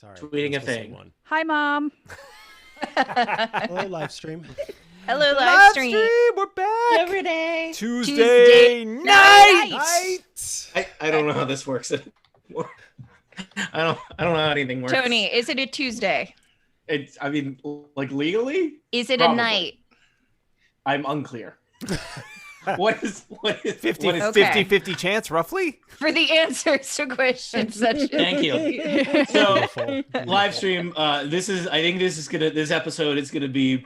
Sorry. tweeting a This was thing. one. Hi, Mom. Hello, live stream. Hello, live stream. We're back. Every day. Tuesday night. I don't know how this works anymore. I don't know how anything works. Tony, is it a Tuesday? I mean, like legally? Is it Probably. a night? I'm unclear. What is 50, what is- Okay. 50 chance, roughly? For the answers to questions such as Thank you. So Beautiful. live stream. This episode is gonna be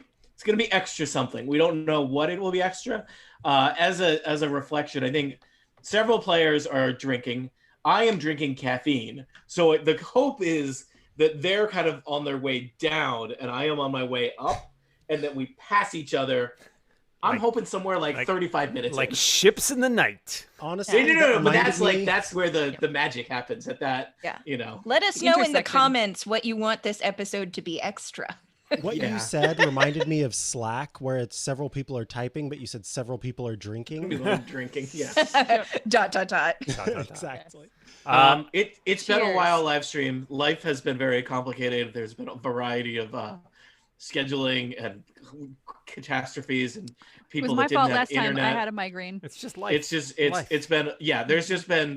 extra something. We don't know what it will be extra. As a reflection, I think several players are drinking. I am drinking caffeine. So the hope is that they're kind of on their way down and I am on my way up, and that we pass each other. I'm hoping somewhere like 35 minutes. Like in. ships in the night. Honestly, No. But reminded that's me- where the magic happens at that. Yeah. You know. Let us know in the Intersection. comments what you want this episode to be extra. What Yeah. you said reminded me of Slack, where it's several people are typing, but you said several people are drinking. Drinking. Yeah. ... Exactly. It's been a Cheers. while. Live stream. Life has been very complicated. There's been a variety of scheduling and catastrophes and It people was my that didn't fault have last time. internet. I had a migraine. It's just life. Life. It's been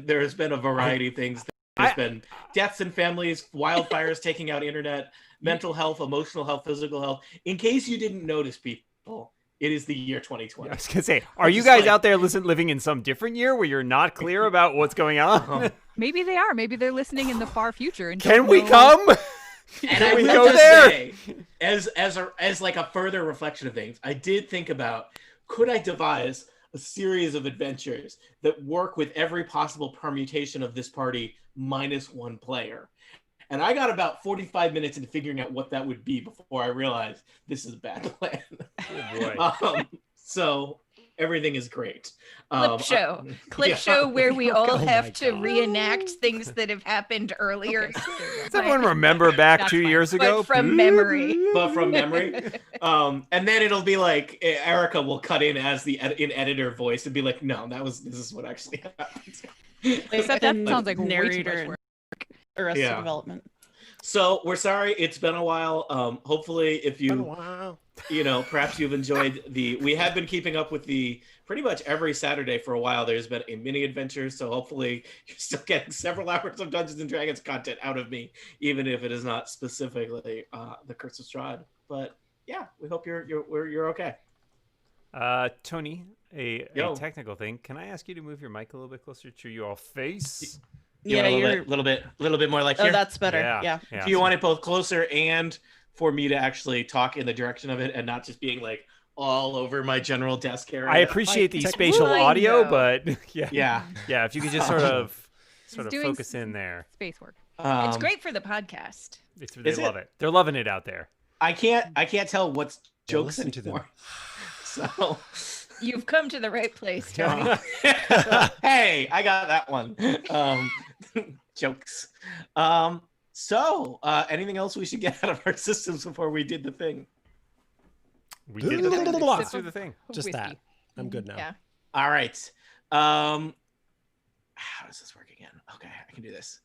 there has been a variety of things. There's been deaths in families, wildfires taking out internet, mental health, emotional health, physical health. In case you didn't notice, people, it is the year 2020. I was gonna say, are you Just guys like- out there living in some different year where you're not clear about what's going on? Maybe they are. Maybe they're listening in the far future. And Can don't we know- come? And I we will go just there? say, as like a further reflection of things, I did think about, could I devise a series of adventures that work with every possible permutation of this party minus one player? And I got about 45 minutes into figuring out what that would be before I realized this is a bad plan. Oh boy. So everything is great. Clip show. Clip yeah. show where we all Oh my have to God. reenact things that have happened earlier. Does everyone remember back That's 2 fine. years ago? But from memory. But from memory. And then it'll be like Erica will cut in as the in editor voice and be like, no, this is what actually happened. Except that sounds like way too narrator much and work. Arrested Yeah. Development. So we're sorry, it's been a while. Hopefully if Wow. perhaps you've enjoyed we have been keeping up with pretty much every Saturday for a while. There's been a mini adventure, so hopefully you're still getting several hours of Dungeons and Dragons content out of me, even if it is not specifically the Curse of Strahd. But yeah, we hope you're okay. Tony, a Yo. technical thing. Can I ask you to move your mic a little bit closer to your face? You Yeah, want a you're. little bit more like Oh, here. that's better. Yeah. Do you want it both closer and for me to actually talk in the direction of it and not just being like all over my general desk area? I appreciate the Like, spatial I audio, know. but yeah, Yeah. if you could just sort of doing focus in there. Space work. It's great for the podcast. They Is love it? it. They're loving it out there. I can't tell what's Well, jokes listen to them. anymore. So You've come to the right place, Tony. hey, I got that one. Jokes. So anything else we should get out of our systems before we did the thing? We did the thing. Let's do the thing. Just Whiskey. that. I'm good now. Yeah. All right. How does this work again? Okay, I can do this.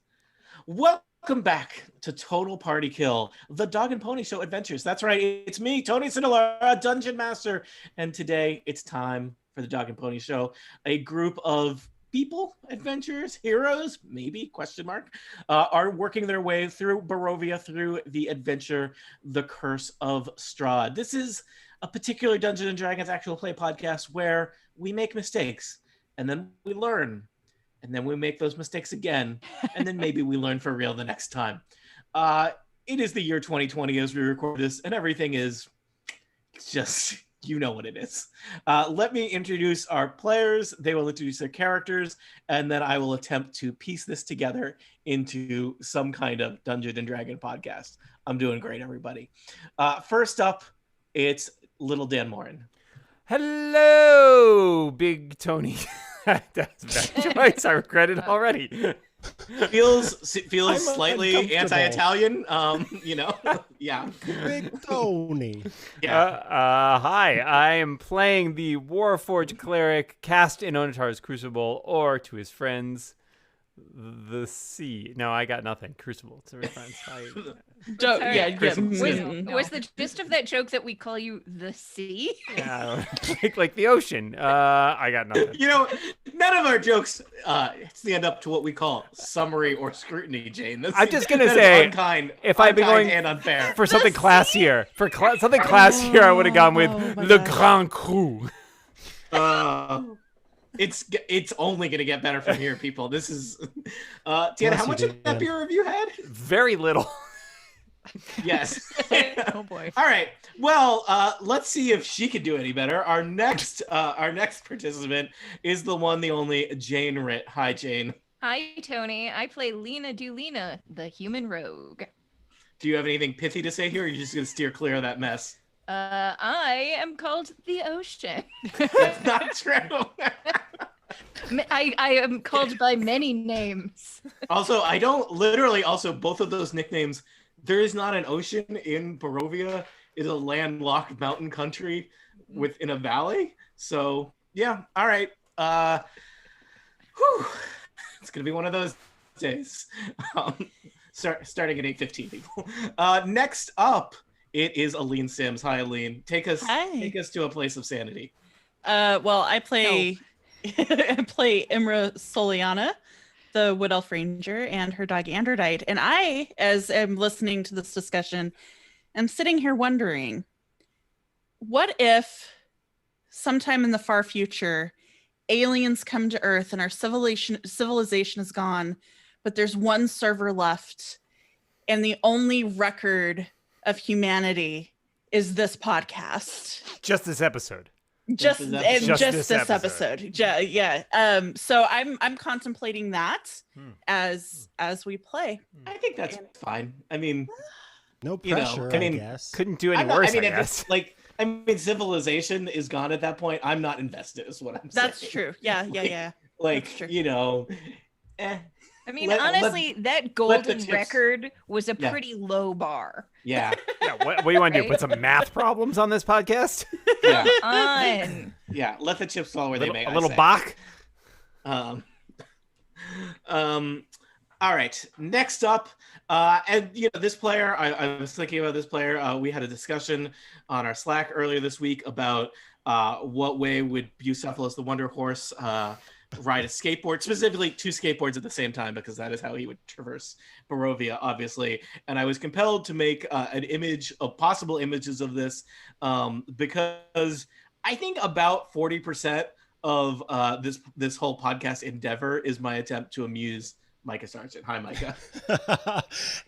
Welcome back to Total Party Kill, the Dog and Pony Show Adventures. That's right, it's me, Tony Sindelar, Dungeon Master, and today it's time for the Dog and Pony Show. A group of people, adventurers, heroes, maybe, question mark, are working their way through Barovia, through the adventure, The Curse of Strahd. This is a particular Dungeons and Dragons actual play podcast where we make mistakes, and then we learn, and then we make those mistakes again, and then maybe we learn for real the next time. It is the year 2020 as we record this, and everything is just, you know what it is. Let me introduce our players. They will introduce their characters, and then I will attempt to piece this together into some kind of Dungeon and Dragon podcast. I'm doing great, everybody. First up, it's Little Dan Morin. Hello, Big Tony. That's bad choice. I regret it already. Feels I'm slightly uncomfortable. anti-Italian. Yeah. Big Tony. Yeah. Hi, I am playing the Warforged cleric cast in Onatar's Crucible, or to his friends, The sea. No, I got nothing. Crucible. It's a reference. Sorry. Was the gist of that joke that we call you the sea? Yeah, like the ocean. I got nothing. You know, none of our jokes stand up to what we call summary or scrutiny, Jane. I'm just gonna say, unkind, if I'd been going and unfair for something classier, I would have gone with Le Grand Cru. It's only gonna get better from here, people. This is Tiana, how much of that beer have you had? Very little. Yes. Oh boy. All right. Well, let's see if she can do any better. Our next participant is the one, the only Jane Ritt. Hi, Jane. Hi, Tony. I play Lena Dulina, the human rogue. Do you have anything pithy to say here, or are you just gonna steer clear of that mess? I am called the ocean. That's not true. I am called by many names. Also, both of those nicknames, there is not an ocean in Barovia. It's a landlocked mountain country within a valley. So, yeah. All right. It's going to be one of those days. Starting at 8:15, people. Next up, it is Aline Sims. Hi, Aline. Take us to a place of sanity. Well, I play I play Imra Soliana, the Wood Elf Ranger, and her dog Androdite. And I, as I'm listening to this discussion, am sitting here wondering, what if sometime in the far future, aliens come to Earth and our civilization is gone, but there's one server left, and the only record of humanity is this podcast. Just this episode. Just this episode. Yeah. So I'm contemplating that as we play. I think that's fine. I mean, no pressure. I mean, guess. Couldn't do any worse. I guess. Civilization is gone at that point. I'm not invested. Is what I'm saying. That's true. Yeah. Like, I mean, honestly, that golden record was a pretty low bar. Yeah. What do you want to do? Put some math problems on this podcast? Yeah. Yeah. Let the chips fall where they may. A little Bach. All right. Next up, and this player, I was thinking about this player. We had a discussion on our Slack earlier this week about what way would Bucephalus the Wonder Horse ride a skateboard, specifically 2 skateboards at the same time, because that is how he would traverse Barovia, obviously. And I was compelled to make an image of possible images of this because I think about 40% of this whole podcast endeavor is my attempt to amuse Micah Sargent. Hi, Micah.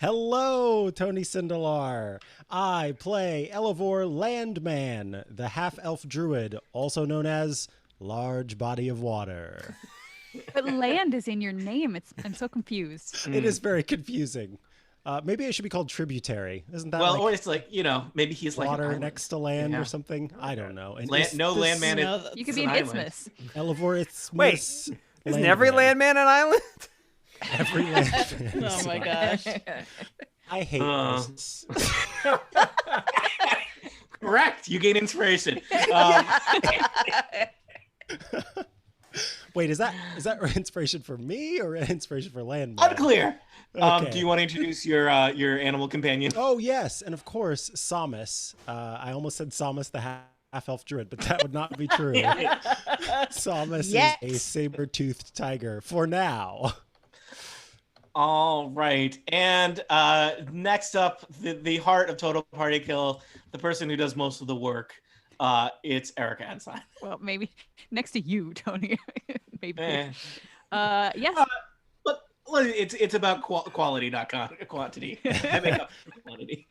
Hello, Tony Sindelar. I play Elevor Landman, the half-elf druid, also known as Large Body of Water. But land is in your name. I'm so confused. It is very confusing. Maybe I should be called Tributary. Isn't that or it's like, maybe he's like water next to land or something? I don't know. And landman. You could be an isthmus. Elevor Isthmus. Wait, isn't every landman an island? Every landman. Oh my gosh. I hate this. Correct. You gain inspiration. Wait, is that inspiration for me or inspiration for Landman? Unclear. Okay. Do you want to introduce your animal companion? Oh yes, and of course Samus. I almost said Samus the half-elf druid, but that would not be true. Samus is a saber-toothed tiger for now. All right, and next up, the heart of Total Party Kill, the person who does most of the work. It's Erica Ensign. Well, maybe next to you, Tony. Maybe. Yes. But it's about quality, not quantity. I make up for quantity.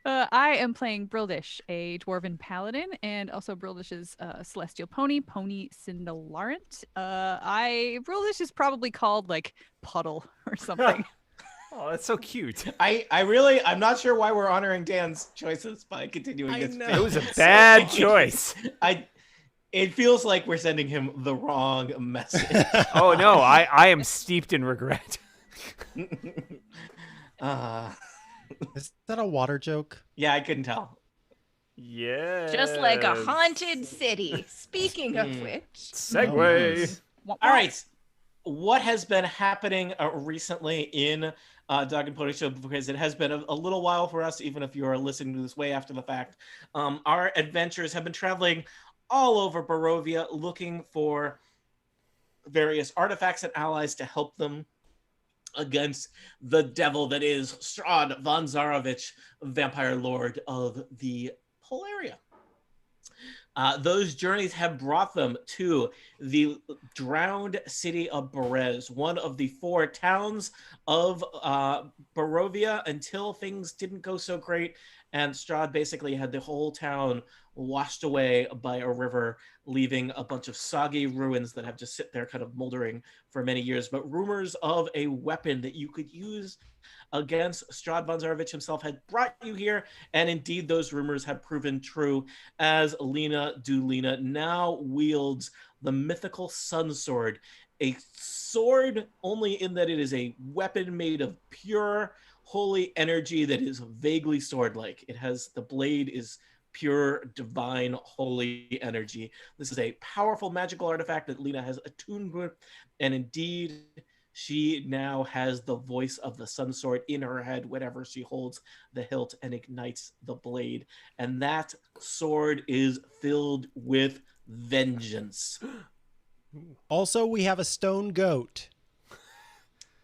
I am playing Brildish, a dwarven paladin, and also Brildish's celestial pony Cindelarant. Brildish is probably called like Puddle or something. Oh, that's so cute. I'm not sure why we're honoring Dan's choices by continuing this. It was a bad choice. It feels like we're sending him the wrong message. Oh no, I am steeped in regret. Is that a water joke? Yeah, I couldn't tell. Yeah. Just like a haunted city. Speaking of which. Segue. All right. what has been happening recently in Dog and Pony Show, because it has been a little while for us, even if you are listening to this way after the fact. Our adventurers have been traveling all over Barovia looking for various artifacts and allies to help them against the devil that is Strahd von Zarovich, Vampire Lord of the Polaria. Those journeys have brought them to the drowned city of Berez, one of the 4 towns of Barovia, until things didn't go so great. And Strahd basically had the whole town washed away by a river, leaving a bunch of soggy ruins that have just sit there kind of moldering for many years. But rumors of a weapon that you could use against Strahd von Zarovich himself had brought you here, and indeed those rumors have proven true, as Lena Dulina now wields the mythical Sun Sword, a sword only in that it is a weapon made of pure holy energy that is vaguely sword-like. It has, the blade is pure divine holy energy. This is a powerful magical artifact that Lena has attuned with, and indeed she now has the voice of the Sun Sword in her head whenever she holds the hilt and ignites the blade. And that sword is filled with vengeance. Also, we have a stone goat.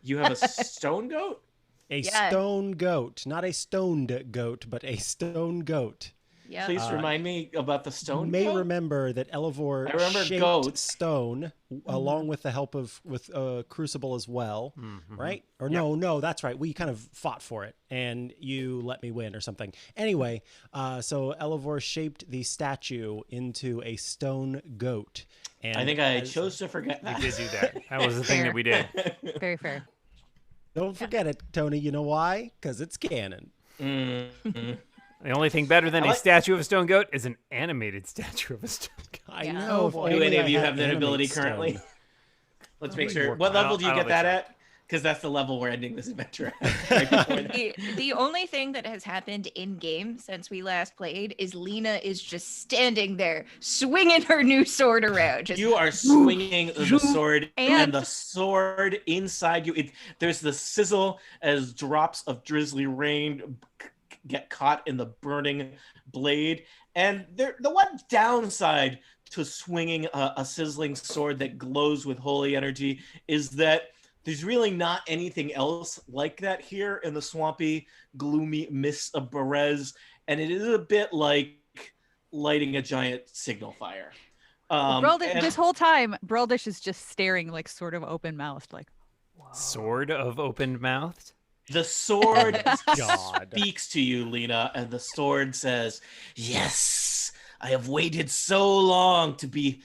You have a stone goat? A stone goat. Not a stoned goat, but a stone goat. Yeah. Please remind me about the stone. You may goat? remember that Elevor shaped goats. stone along with the help of Crucible as well, right? Or no, that's right. We kind of fought for it, and you let me win or something. Anyway, so Elevor shaped the statue into a stone goat. And I think I chose to forget that. We did do that. That was the thing that we did. Very fair. Don't forget it, Tony. You know why? Because it's canon. Mm-hmm. The only thing better than a statue of a stone goat is an animated statue of a stone goat. I Yeah. know. if Do only any of I you had have that ability animate currently? stone. Let's make sure. Probably What level do you I don't get that think at? Because that's the level we're ending this adventure at. Right before that. The only thing that has happened in game since we last played is Lena is just standing there swinging her new sword around. Just, You are swinging the sword, and And- the sword inside you. There's the sizzle as drops of drizzly rain get caught in the burning blade. And the one downside to swinging a sizzling sword that glows with holy energy is that there's really not anything else like that here in the swampy, gloomy mists of Berez, and it is a bit like lighting a giant signal fire. This whole time, Breldish is just staring, like, sort of open-mouthed, like, Sword of open-mouthed? The sword God. speaks to you, Lena, and the sword says, "Yes, I have waited so long to be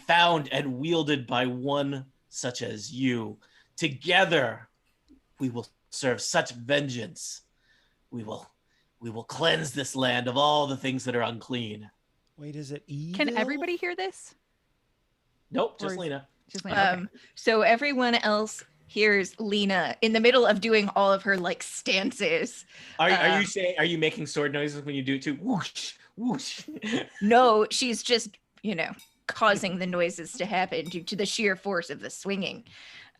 found and wielded by one such as you. Together, we will serve such vengeance. We will cleanse this land of all the things that are unclean." Wait, is it evil? can everybody hear this? Nope, Or just is- Lena. Just like, okay. So everyone else hears Lena in the middle of doing all of her like stances. Are you making sword noises when you do it too? Whoosh, whoosh. No, she's just, causing the noises to happen due to the sheer force of the swinging.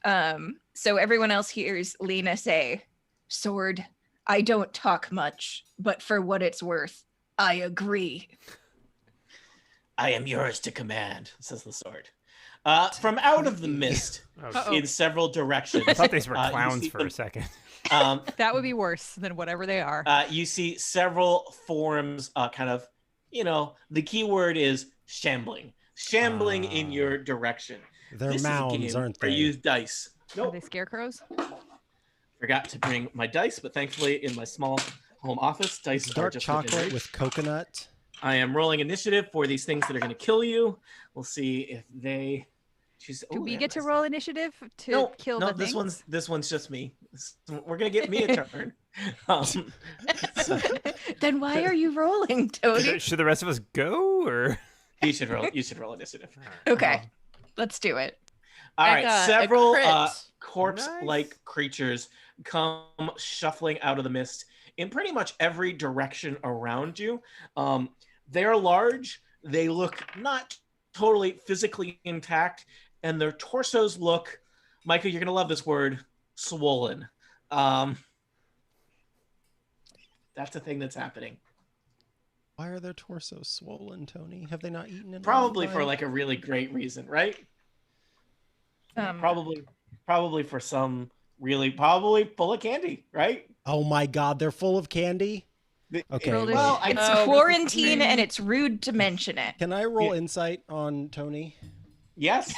So everyone else hears Lena say, "Sword, I don't talk much, but for what it's worth, I agree." "I am yours to command," says the sword. From out of the mist, Uh-oh. in several directions. I thought these were you clowns see for them- a second. That would be worse than whatever they are. You see several forms, kind of, the key word is shambling. Shambling in your direction. They're This mounds, is a game aren't where they? you use dice. Are Nope. they scarecrows? Forgot to bring my dice, but thankfully in my small home office, dice are Dark just chocolate within reach. with coconut. I am rolling initiative for these things that are going to kill you. We'll see if they choose. Do Ooh, we they get to have roll initiative to no, kill no, the this things? this one's just me. We're gonna get me a turn. So Then why are you rolling, Tony? Should the rest of us go, or? you should roll initiative. Okay, let's do it. All I right, got a several crit. corpse-like creatures come shuffling out of the mist in pretty much every direction around you. They're large. They look not totally physically intact, and their torsos look Micah, you're gonna love this word, swollen. That's a thing that's happening. Why are their torsos swollen, Tony? Have they not eaten in a long Probably for time? like a really great reason, right? Um, Probably for some probably full of candy, right? Oh my God, they're full of candy. Okay, Girl, wait. Well, It's Oh, quarantine and it's rude to mention it. Can I roll Yeah. insight on Tony? yes,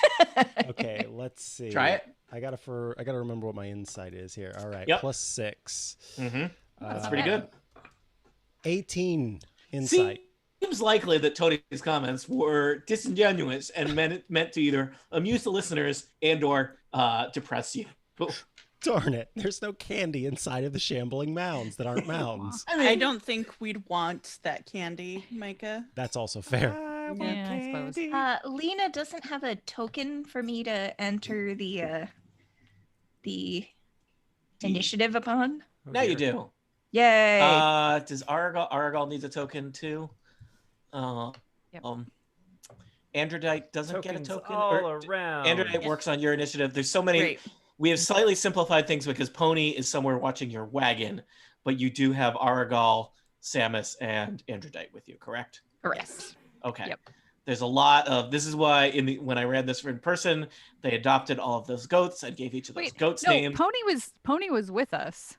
Okay, let's see. try it. I gotta remember what my insight is here. All right, Yep. +6. Mm-hmm. That's Uh, pretty good. 18 insight. Seems likely that Tony's comments were disingenuous and meant to either amuse the listeners and/or depress you. Darn it! There's no candy inside of the shambling mounds that aren't mounds. I don't think we'd want that candy, Micah. That's also fair. Yeah, I suppose. Lena doesn't have a token for me to enter the initiative upon. Now you do. Yay! Does Aragal needs a token too? Yep. Androdite doesn't get a Tokens token. all or- around. Androdite works on your initiative. There's so many. Great. We have slightly simplified things because Pony is somewhere watching your wagon, but you do have Aragal, Samus, and Androdite with you, correct? Correct. Okay. Yep. There's a lot of. This is why when I ran this in person, they adopted all of those goats and gave each of those goats No, names. Pony was with us,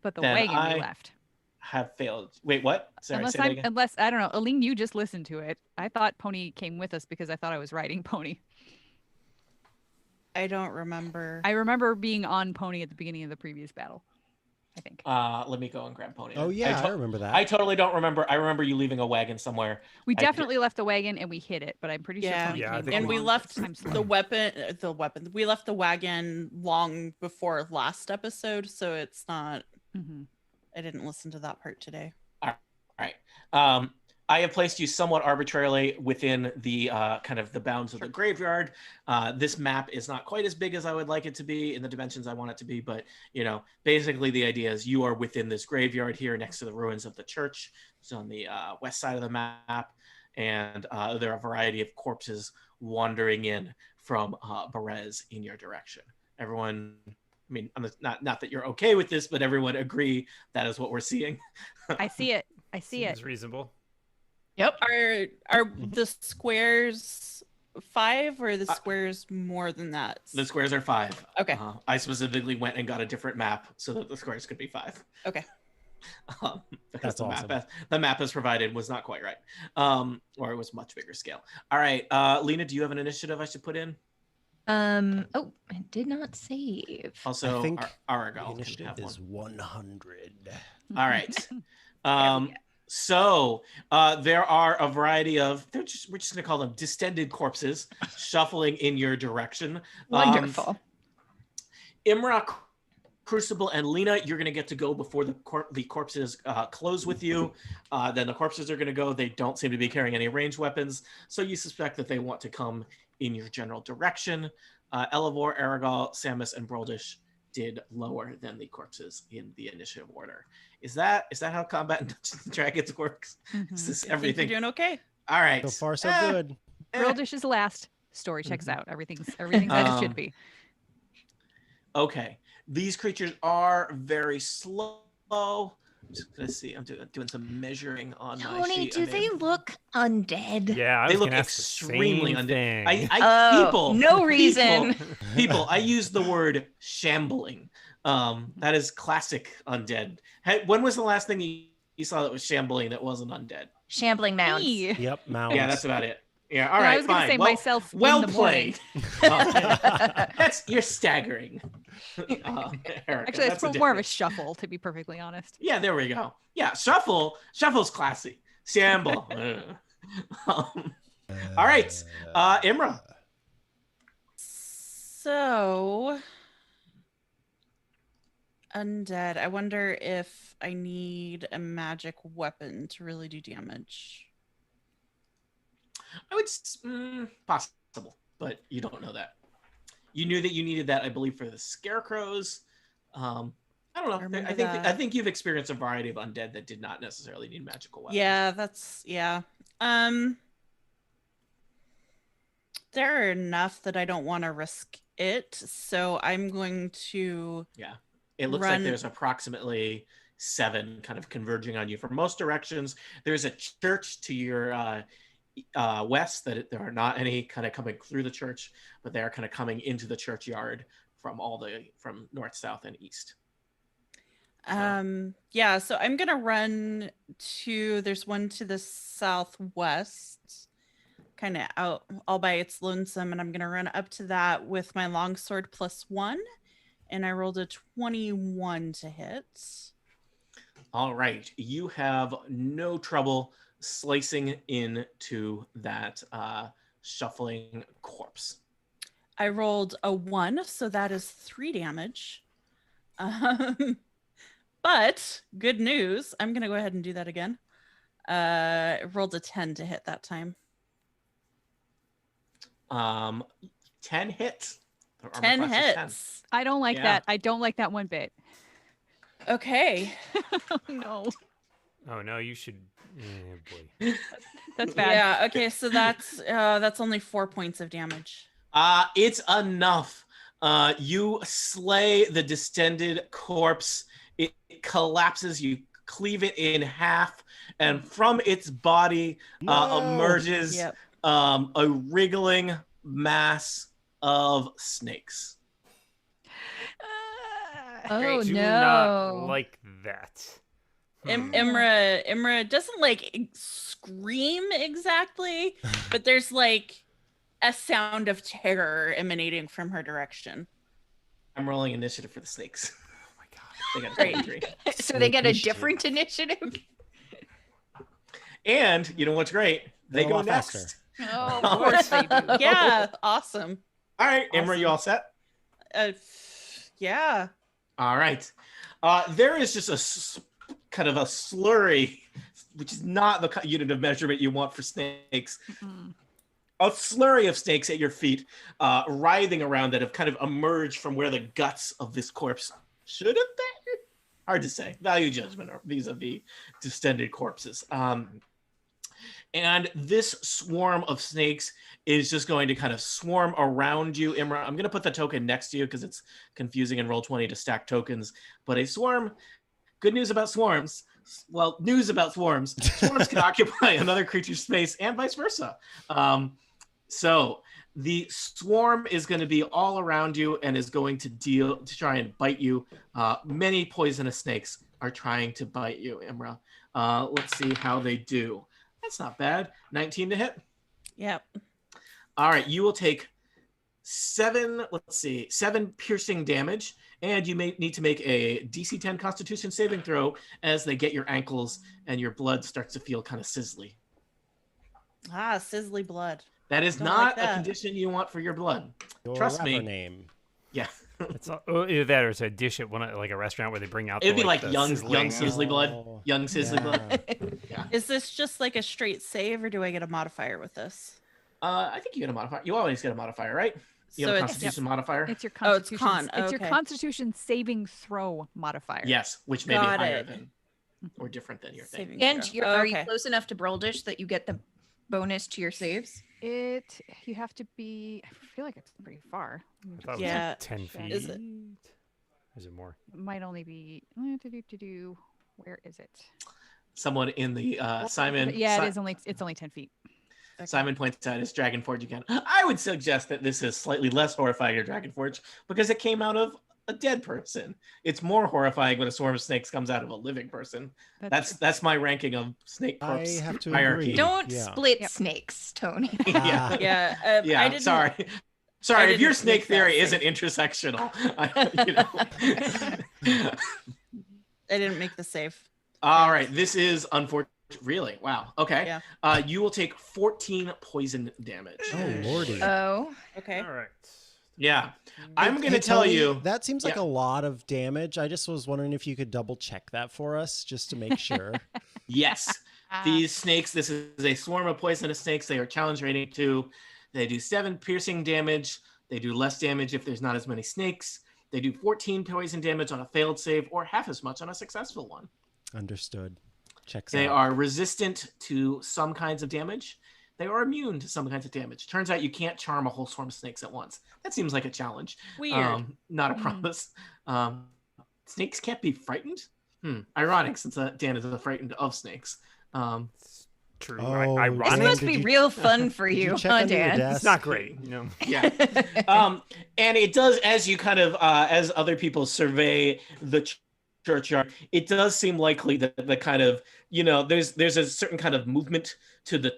but the Then wagon I we left. Have failed. Wait, what? Sorry, Unless say that again. I don't know, Aline, you just listened to it. I thought Pony came with us because I thought I was riding Pony. I don't remember. I remember being on Pony at the beginning of the previous battle, I think. Let me go and grab Pony. Oh yeah, I remember that. I totally don't remember. I remember you leaving a wagon somewhere. We I definitely left the wagon and we hid it, but I'm pretty sure Yeah. Pony Yeah, I came think And we along left time slot. the weapon. We left the wagon long before last episode, so it's not. Mhm. I didn't listen to that part today. Right. I have placed you somewhat arbitrarily within the kind of the bounds of the graveyard. This map is not quite as big as I would like it to be in the dimensions I want it to be, but basically the idea is you are within this graveyard here next to the ruins of the church. It's on the west side of the map, and there are a variety of corpses wandering in from Berez in your direction. Everyone, I mean, not that you're okay with this, but everyone agree that is what we're seeing. I see it. I see it. Seems reasonable. Yep. Are the squares 5 or the squares more than that? The squares are 5. Okay. I specifically went and got a different map so that the squares could be 5. Okay. Because That's the awesome. the map as provided was not quite right, or it was much bigger scale. All right, Lena, do you have an initiative I should put in? Oh, I did not save. Also, I think Aragal the can initiative have is one. 100. All right. So there are a variety of we're just gonna call them distended corpses shuffling in your direction. Wonderful. Imra, Crucible, and Lena, you're gonna get to go before the corpses close with you. Then the corpses are gonna go. They don't seem to be carrying any ranged weapons, so you suspect that they want to come in your general direction. Elevor, Aragal, Samus, and Broldish did lower than the corpses in the initiative order. Is that how combat in Dungeons and Dragons works? Is this I think everything? you're doing okay. All right. So far, so good. Broldish is last. Story checks out. Everything's as it should be. Okay. These creatures are very slow. I'm just gonna see. I'm doing some measuring on my Tony, sheet. do they look undead? Yeah, I They was look gonna ask the extremely same undead. thing. Oh, no reason. People, I use the word shambling. That is classic undead. When was the last thing you saw that was shambling that wasn't undead? Shambling mounds. Me. Yep, mounds. Yeah, that's about it. Yeah, all No, right, I was gonna fine. say well, myself in well the morning. played. You're staggering. Erica, Actually, that's it's more of a difference. shuffle, to be perfectly honest. Yeah, there we go. Yeah, shuffle's classy. Shamble. All right, Imra. So undead. I wonder if I need a magic weapon to really do damage. I would possible, but you don't know that. You knew that you needed that, I believe, for the scarecrows. I don't know. remember I think you've experienced a variety of undead that did not necessarily need magical weapons. Yeah. There are enough that I don't want to risk it. So I'm going to Yeah. It looks like there's approximately 7 kind of converging on you from most directions. There's a church to your west that there are not any kind of coming through the church, but they are kind of coming into the churchyard from north, south, and east. Yeah, so I'm gonna run to, there's one to the southwest, kind of out all by its lonesome, and I'm gonna run up to that with my longsword +1, and I rolled a 21 to hit. All right, you have no trouble slicing into that shuffling corpse. I rolled a 1, so that is 3 damage. But good news, I'm gonna go ahead and do that again. Rolled a 10 to hit that time. 10 hits. 10 hits. I don't like that. I don't like that one bit. Okay. Oh, no. Oh no, you should. Boy. That's bad. Yeah. Okay. So that's only 4 points of damage. It's enough. You slay the distended corpse. It collapses. You cleave it in half, and from its body emerges a wriggling mass of snakes. Oh, Do no. not like that. Imra doesn't like scream exactly, but there's like a sound of terror emanating from her direction. I'm rolling initiative for the snakes. Oh my god. They got a Great. 23. So they get a different initiative. And you know what's great? They Go a go lot next. faster. Oh, of course they do. Yeah. Awesome. All right, Imra, you all set? Yeah. All right. There is just kind of a slurry, which is not the unit of measurement you want for snakes. Mm-hmm. A slurry of snakes at your feet, writhing around that have kind of emerged from where the guts of this corpse should have been. Hard to say. Value judgment vis-a-vis distended corpses. And this swarm of snakes is just going to kind of swarm around you. Imra, I'm going to put the token next to you because it's confusing in Roll20 to stack tokens. But a swarm, good news about swarms. Well, news about swarms. Swarms can occupy another creature's space and vice versa. So the swarm is going to be all around you and is going to try and bite you. Many poisonous snakes are trying to bite you, Imra. Let's see how they do. That's not bad. 19 to hit. Yep. All right, you will take 7 piercing damage, and you may need to make a DC 10 Constitution saving throw as they get your ankles and your blood starts to feel kind of sizzly. Sizzly blood. That is Don't not like a that. condition you want for your blood. Your Trust rapper me. name. Yeah. It's either that or it's a dish at like a restaurant where they bring out. It'd be like like the young sizzling- sizzly blood. Oh, Young sizzly blood. yeah. Is this just like a straight save, or do I get a modifier with this? I think you get a modifier. You always get a modifier, right? You So have a it's Constitution modifier. It's your Oh, it's constitution. con. It's your Okay. constitution saving throw modifier. Yes, which may be Got higher it. than or different than your thing. Saving And throw. are you Okay. close enough to Broldish that you get the bonus to your saves? You have to be. I feel like it's pretty far. Let me I thought it was just- Yeah. like 10 feet. Is it? Is it more? It might only be. Where is it? Someone in the Simon. Yeah, it is only. It's only 10 feet. Simon points out his Dragonforge again. I would suggest that this is slightly less horrifying than Dragonforge because it came out of a dead person. It's more horrifying when a swarm of snakes comes out of a living person. That's my ranking of snake I corpse have to hierarchy. agree. Don't Yeah. split Yep. snakes, Tony. Yeah. Yeah. Yeah, I didn't, sorry. I Sorry, if your didn't snake make that theory safe. isn't intersectional, I didn't make the save. All right, this is unfortunate. Really? Wow. Okay. Yeah. You will take 14 poison damage. Oh lordy. Oh, Okay. All right. Yeah. I'm going Hey, to tell Tony, you. that seems like Yeah. a lot of damage. I just was wondering if you could double check that for us just to make sure. Yes. These snakes, this is a swarm of poisonous snakes. They are challenge rating 2. They do 7 piercing damage. They do less damage if there's not as many snakes. They do 14 poison damage on a failed save or half as much on a successful one. Understood. Checks They out. are resistant to some kinds of damage. they are immune to some kinds of damage. Turns out you can't charm a whole swarm of snakes at once. That seems like a challenge. Weird. Not a promise. Snakes can't be frightened? Ironic, since Dan is frightened of snakes. True. Oh, Ironic. This must be real fun for Did you, check huh, under your Dan? desk? It's not great. Yeah. And it does, as you kind of, as other people survey the churchyard, it does seem likely that the kind of, there's a certain kind of movement to the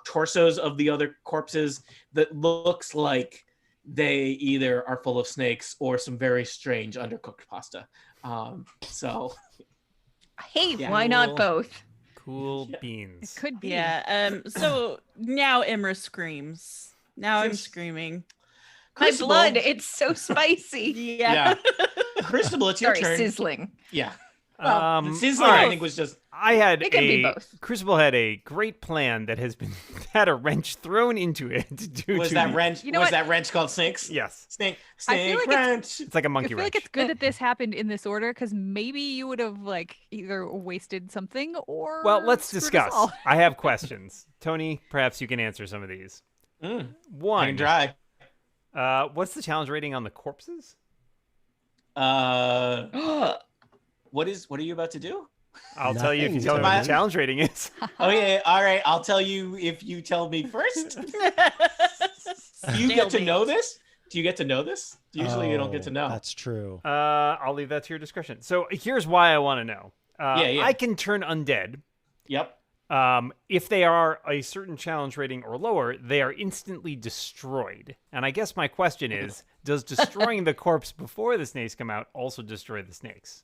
torsos of the other corpses that looks like they either are full of snakes or some very strange undercooked pasta. So. Hey, Yeah. why not both? Cool beans. It could be. Yeah. So now Imra screams. Now I'm Seems- screaming. My Crucible- blood, it's so spicy. Yeah. Crucible, it's your Sorry, turn. sizzling. Yeah. Well, the sizzling, all I right. think, was just. I had It can be both. Crucible had a great plan that has been had a wrench thrown into it. Was that wrench? You know was what? that wrench called snakes? Yes, Snake I feel like wrench. it's like a I monkey feel wrench. like it's good that this happened in this order because maybe you would have either wasted something or. Well, let's screwed us discuss. all. I have questions. Tony, perhaps you can answer some of these. I can One, try. what's the challenge rating on the corpses? What are you about to do? I'll tell you if you Nothing, tell me what Tony. the challenge rating is. Oh yeah, all right. I'll tell you if you tell me first. Do you get to know this? Do you get to know this? Usually you don't get to know. That's true. I'll leave that to your discretion. So here's why I want to know. Yeah. I can turn undead. Yep. If they are a certain challenge rating or lower, they are instantly destroyed. And I guess my question is, does destroying the corpse before the snakes come out also destroy the snakes?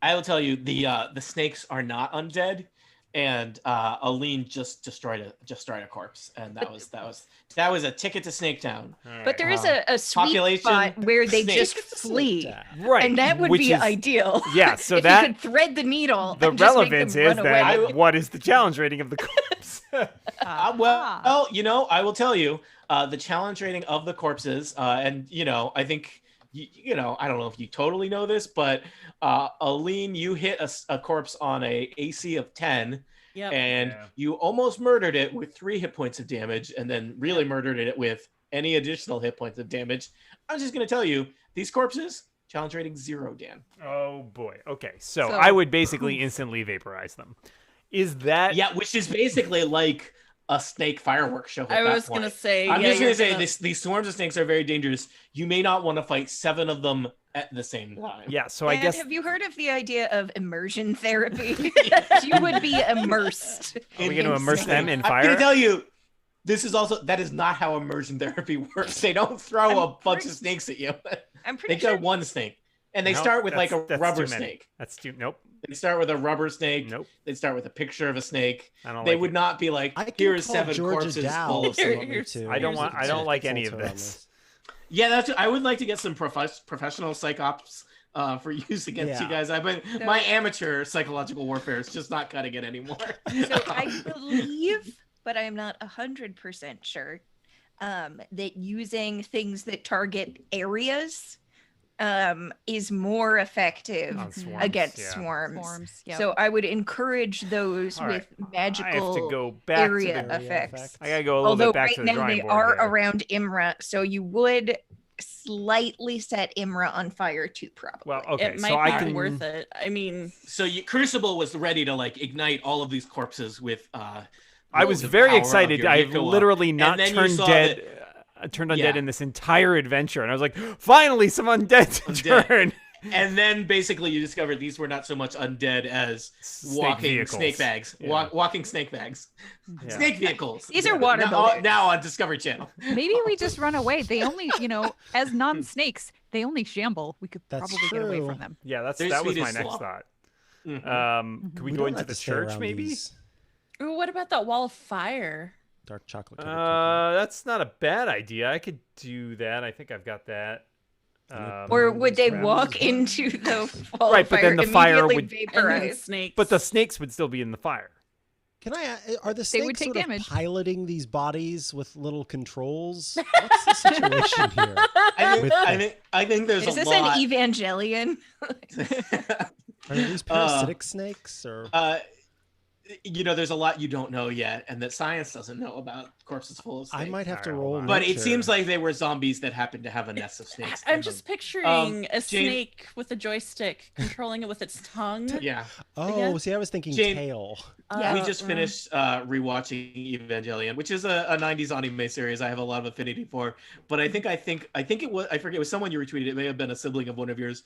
I will tell you the snakes are not undead, and Aline just destroyed a corpse, and that was a ticket to Snake Town. But there is a sweet Population spot where they snake. just flee. Right. And that would which be is- ideal. Yeah, so if that you could thread the needle. the and just make them relevance is run away. then what is the challenge rating of the corpse? Well, I will tell you the challenge rating of the corpses, and I think I don't know if you totally know this, but Aline, you hit a corpse on a AC of 10. Yep. And Yeah. you almost murdered it with 3 hit points of damage, and then really murdered it with any additional hit points of damage. I'm just going to tell you, these corpses, challenge rating 0, Dan. Oh boy. Okay. So So- I would basically instantly vaporize them. Is that Yeah, which is basically like a snake fireworks show. At I that was point. gonna say. I'm yeah, just going you're to say gonna- these swarms of snakes are very dangerous. You may not want to fight 7 of them at the same time. Yeah, so I And guess have you heard of the idea of immersion therapy? You would be immersed. are we going In to immerse snake. them in I'm going to fire? tell you, that is not how immersion therapy works. They don't throw I'm a bunch pretty- of snakes at you. I'm They pretty kill sure. one snake. And they No, start with like a that's rubber too many. snake. That's too nope. They start with a rubber snake. Nope. They start with a picture of a snake. I don't They like would it. not be like, I can here is call 7 Georgia corpses Dow full of if you snakes. want me to. I don't want I don't like any of Filter on this. Yeah, I would like to get some professional psychops for use against you Yeah. guys. My amateur psychological warfare is just not cutting it anymore. So I believe, but I am not 100% sure, that using things that target areas is more effective On swarms, against yeah. swarms. Swarms. Yep. So I would encourage those All with right. magical I have to go back area to the effects. I gotta go a little Although bit back right to the now drawing they board are here. around Imra, so you would slightly set Imra on fire too, probably. Well, okay, It might so I be can worth it. I mean, So Crucible was ready to like ignite all of these corpses with I was the very power of excited. your I've Yikoa. literally And not then you turned saw dead. Turned undead Yeah. in this entire adventure, and I was like, finally, some undead to Undead. turn. And then basically you discovered these were not so much undead as Snake walking vehicles. snake bags. Yeah. Walking snake bags. Yeah. Snake vehicles. These are water now, balloons. now on Discovery Channel. Maybe we just run away. They only, as non-snakes, they only shamble. We could That's probably get away true. from them. Yeah, Their that was speed my is next slow. thought. Mhm. Could we We go don't into have the to stay church, around maybe? these ooh, what about that wall of fire? dark chocolate. covered cocoa. That's not a bad idea. I could do that. I think I've got that. Or would they These walk rounds. into the wall Right, of but fire, then the fire immediately would- And then vaporize? snakes. but the snakes would still be in the fire. Can are the They would snakes take sort of damage. piloting these bodies with little controls? What's the situation here? With I think there's Is a this lot. an Evangelion? Are these parasitic snakes or? there's a lot you don't know yet, and that science doesn't know about corpses full of snakes. I might have to Alright, roll. hold on. But it nature. seems like they were zombies that happened to have a nest of snakes. I'm in just them. picturing a Jane- snake with a joystick controlling it with its tongue. Yeah. Oh, see, I was thinking Jane- tail. We just finished rewatching Evangelion, which is a 90s anime series I have a lot of affinity for. But I think it was, I forget, it was someone you retweeted. It may have been a sibling of one of yours,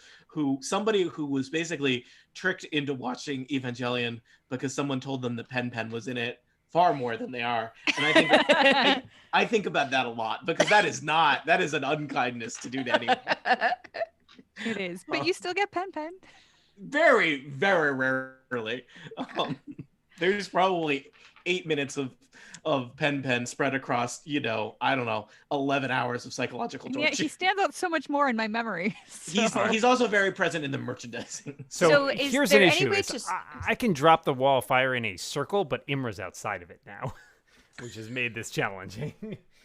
somebody who was basically tricked into watching Evangelion because someone told them that Pen Pen was in it far more than they are. And I think I think about that a lot, because that is an unkindness to do to anyone. It is, but you still get Pen Pen. Very, very rarely. There's probably 8 minutes of Pen Pen spread across, I don't know, 11 hours of psychological And torture. yet he stands out so much more in my memory. So. He's also very present in the merchandising. So is here's there an any issue. way Is to- I can drop the wall of fire in a circle, but Imra's outside of it now, which has made this challenging.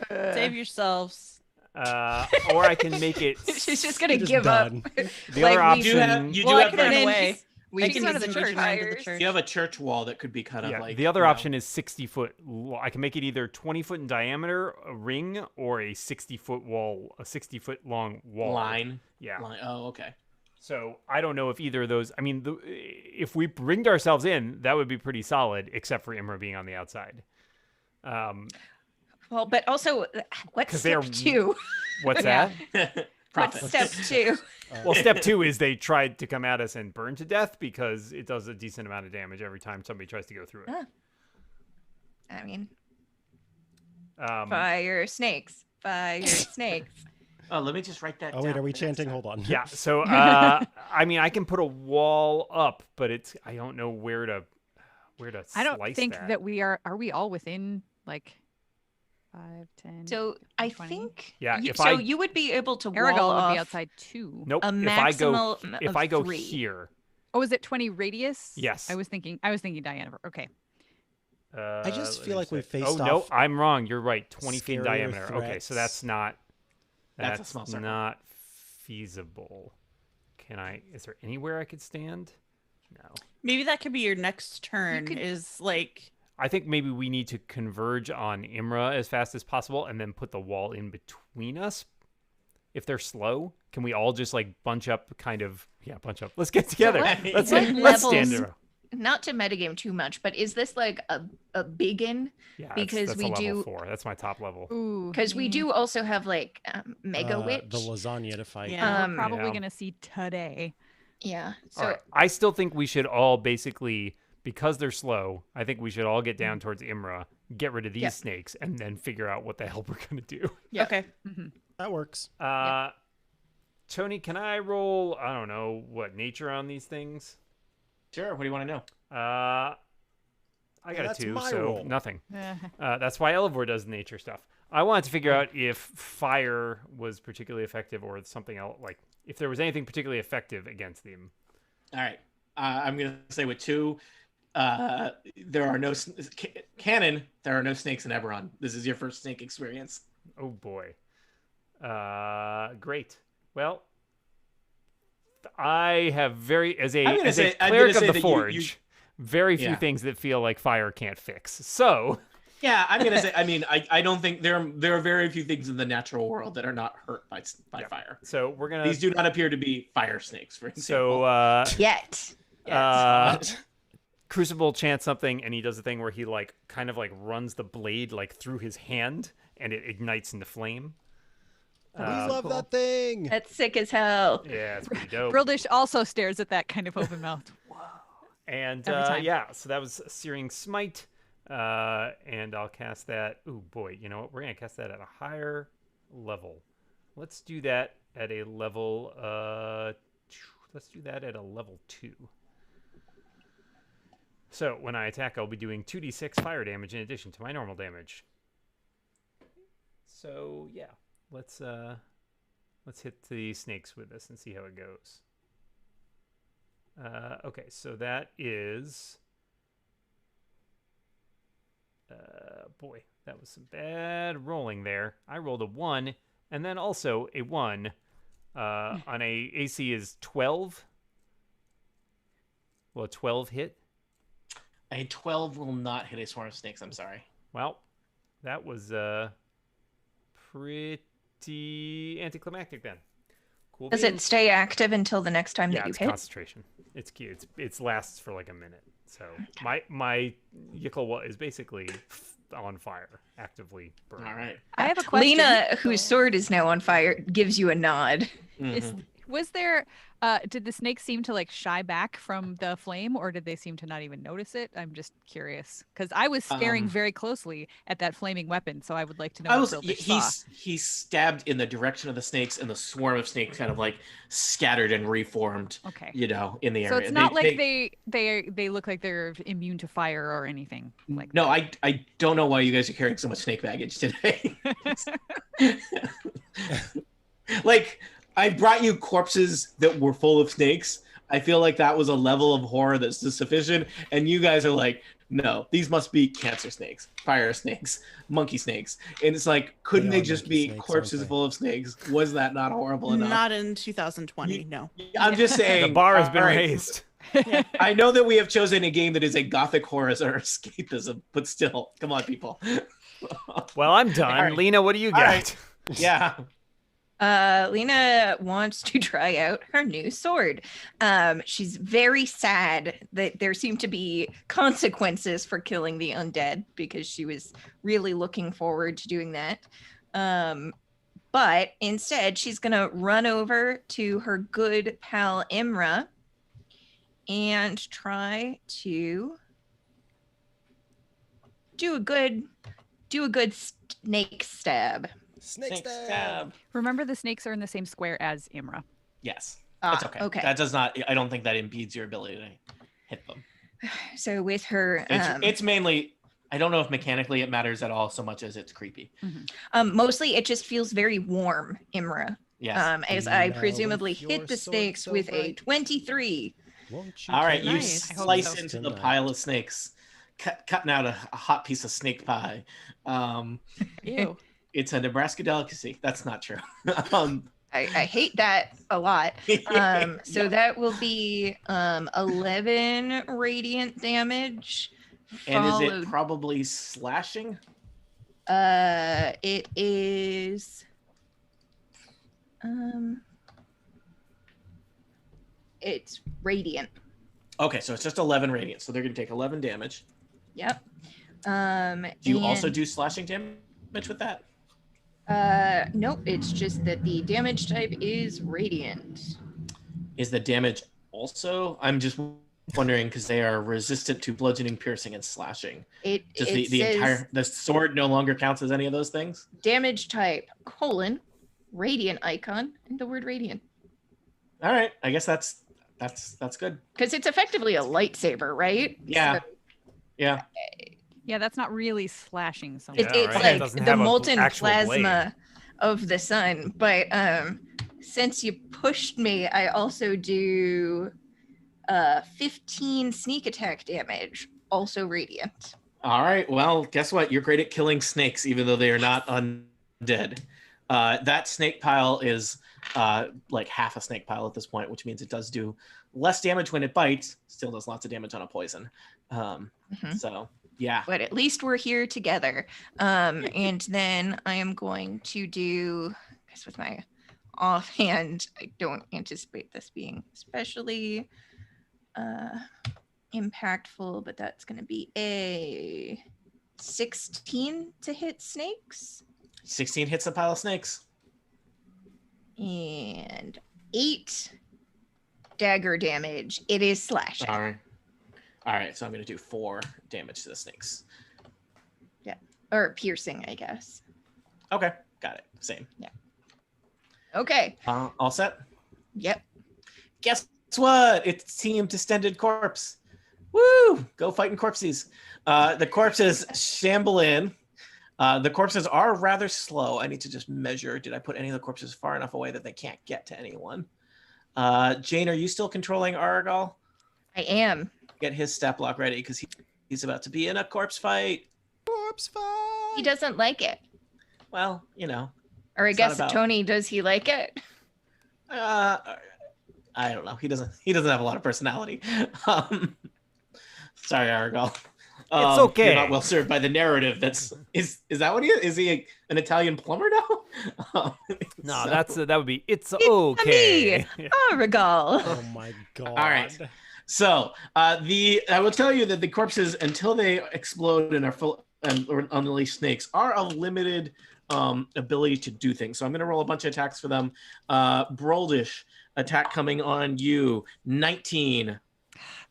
Save yourselves. Or I can make it. She's just gonna You're just give up. done. The Like, other we You option. do Well, I have can like- run away. We I can can use use the the fires. to the church. you have a church wall that could be kind of Yeah, like the other option is 60 foot. I can make it either 20 foot in diameter, a ring, or a 60-foot wall, a 60-foot long wall. line. Yeah. Oh, okay. So I don't know if either of those. I mean, if we ringed ourselves in, that would be pretty solid, except for Imra being on the outside. Well, but also, what's 'Cause step they're- 2? What's that? What's Profit. step 2? Well, step 2 is they tried to come at us and burn to death, because it does a decent amount of damage every time somebody tries to go through it. I mean, Um, fire snakes. Fire snakes. Oh, let me just write that Oh down. wait, are we for next chanting? time. Hold on. Yeah, so I mean, I can put a wall up, but I don't know where to I don't slice think that. that we are we all within like 5, 10. So I 20? think. Yeah, You, if so I- you would be able to wall Aragol would off be outside too. Nope. a If maximum I of go 3. here, Oh, is it 20 radius? Yes. I was thinking diameter. Okay. I just let feel me like we see. faced Oh no, off I'm wrong. You're right. 20 feet in scarier diameter. Okay, so threats. That's a small circle. not feasible. Is there anywhere I could stand? No. Maybe that could be your next turn. could- Is like I think maybe we need to converge on Imra as fast as possible and then put the wall in between us. If they're slow, can we all just like bunch up? Bunch up. Let's get together. what- let's what let's stand levels- there. Not to metagame too much, but is this like a biggin? Yeah, because that's we a level do- 4. That's my top level. Ooh. Because we do also have like Mega Witch. the lasagna to fight. Yeah. We're probably Yeah. gonna see today. Yeah. So All right. I still think we should all basically, because they're slow, I think we should all get down towards Imra, get rid of these Yep. snakes, and then figure out what the hell we're going to do. Yeah. okay. That works. Tony, can I roll, I don't know, nature on these things? Sure. What do you want to know? I got a that's 2, my so roll. nothing. That's why Elivor does nature stuff. I wanted to figure out if fire was particularly effective or something else, like if there was anything particularly effective against them. All right. I'm gonna say with 2, there are no canon. There are no snakes in Eberron. This is your first snake experience. Oh boy. Great. Well, I have as a I'm gonna say cleric of that the you- forge, very few Yeah. things that feel like fire can't fix. So Yeah, I'm gonna say. I mean, I don't think there are very few things in the natural world that are not hurt by Yeah. fire. so we're gonna. These do not appear to be fire snakes, for example. So yet. Crucible chants something, and he does a thing where he like kind of like runs the blade like through his hand, and it ignites into flame. We love that thing. That's sick as hell. Yeah, it's pretty dope. Brildish also stares at that kind of open mouth. And Every time. yeah, so that was Searing Smite. And I'll cast that. Ooh, boy, you know what? We're going to cast that at a higher level. Let's do that at a level, let's do that at a level 2. So when I attack, I'll be doing 2d6 fire damage in addition to my normal damage. So yeah, let's hit the snakes with this and see how it goes. Okay, so that is... boy, that was some bad rolling there. I rolled a 1, and then also a 1 on a AC is 12. Will a 12 hit? A 12 will not hit a swarm of snakes. I'm sorry. Well, that was pretty anticlimactic then. Cool. Does it stay active until the next time Yeah, that you it's hit? concentration. It's cute. It lasts for like a minute. So my Yickle is basically on fire, actively burning. All right. I have a question. Lena, whose sword is now on fire, gives you a nod. Was there did the snakes seem to like shy back from the flame, or did they seem to not even notice it? I'm just curious because I was staring very closely at that flaming weapon, so I would like to know what Brildish saw. He stabbed in the direction of the snakes, and the swarm of snakes kind of like scattered and reformed. Okay. You know, in the area. So it's not like they look like they're immune to fire or anything like No, that. I don't know why you guys are carrying so much snake baggage today. Like, I brought you corpses that were full of snakes. I feel like that was a level of horror that's sufficient. And you guys are like, no, these must be cancer snakes, fire snakes, monkey snakes. And it's like, couldn't they just be snakes, corpses aren't they? full of snakes? Was that not horrible enough? Not in 2020, no. I'm just saying. The bar has been all right, raised. I know that we have chosen a game that is a gothic horror as our escapism, but still, come on, people. Well, I'm done. All right. Lena, what do you got? All right. Yeah. Lena wants to try out her new sword. She's very sad that there seem to be consequences for killing the undead because she was really looking forward to doing that. But instead, she's going to run over to her good pal Imra and try to do a good snake stab. Snake Snake stab. stab. Remember, the snakes are in the same square as Imra. Yes. Ah, That's okay. okay. That does not, I don't think that impedes your ability to hit them. So with her, It's mainly, I don't know if mechanically it matters at all so much as it's creepy. mostly it just feels very warm, Imra. Yes. As I Now presumably with your hit the sword snakes so with a bright. 23. Won't you All right, kill you me Nice. I hope slice so. into the tonight? pile of snakes, cutting out a hot piece of snake pie. Ew. It's a Nebraska delicacy. That's not true. I hate that a lot. So that will be 11 radiant damage. And is it followed- probably slashing? It is it's radiant. Okay, so it's just 11 radiant. So they're going to take 11 damage. Yep. Do you also and- do slashing damage with that? Nope, it's just that the damage type is radiant. Is the damage also? I'm just wondering because they are resistant to bludgeoning, piercing, and slashing. Does It the says entire the sword no longer counts as any of those things? damage type : radiant icon and the word radiant, All right, I guess that's good. because it's effectively a lightsaber, right? Yeah. So Yeah. Yeah, that's not really slashing someone. Yeah, it's right. It like doesn't the have a molten actual blade. plasma of the sun. But since you pushed me, I also do 15 sneak attack damage, also radiant. All right. Well, guess what? You're great at killing snakes, even though they are not undead. That snake pile is like half a snake pile at this point, which means it does do less damage when it bites. Still does lots of damage on a poison. So yeah. But at least we're here together. And then I am going to do, I guess with my offhand, I don't anticipate this being especially impactful, but that's going to be a 16 to hit snakes 16 hits a pile of snakes. and 8 dagger damage. It is slashing. All right. All right. So I'm going to do 4 damage to the snakes. Or piercing, I guess. Okay. Got it. Same. Okay. All set? Yep. Guess what? It's Team Distended Corpse. Woo! Go fighting corpses. The corpses shamble in. The corpses are rather slow. I need to just measure. Did I put any of the corpses far enough away that they can't get to anyone? Jane, are you still controlling Argal? I am. Get his stat block ready because he's about to be in a corpse fight. Corpse fight. He doesn't like it. Well, you know. Or I It's not guess about- Tony, does he like it? I don't know. He doesn't have a lot of personality. Sorry, Argal. It's okay. You're not well served by the narrative. Is that what he is? Is he an Italian plumber now? No, So- that would be it's okay. Me, Aragal. Oh my god. All right. So I will tell you that the corpses, until they explode and are full or unleash snakes, are of limited ability to do things. So I'm going to roll a bunch of attacks for them. Broldish, attack coming on you, 19.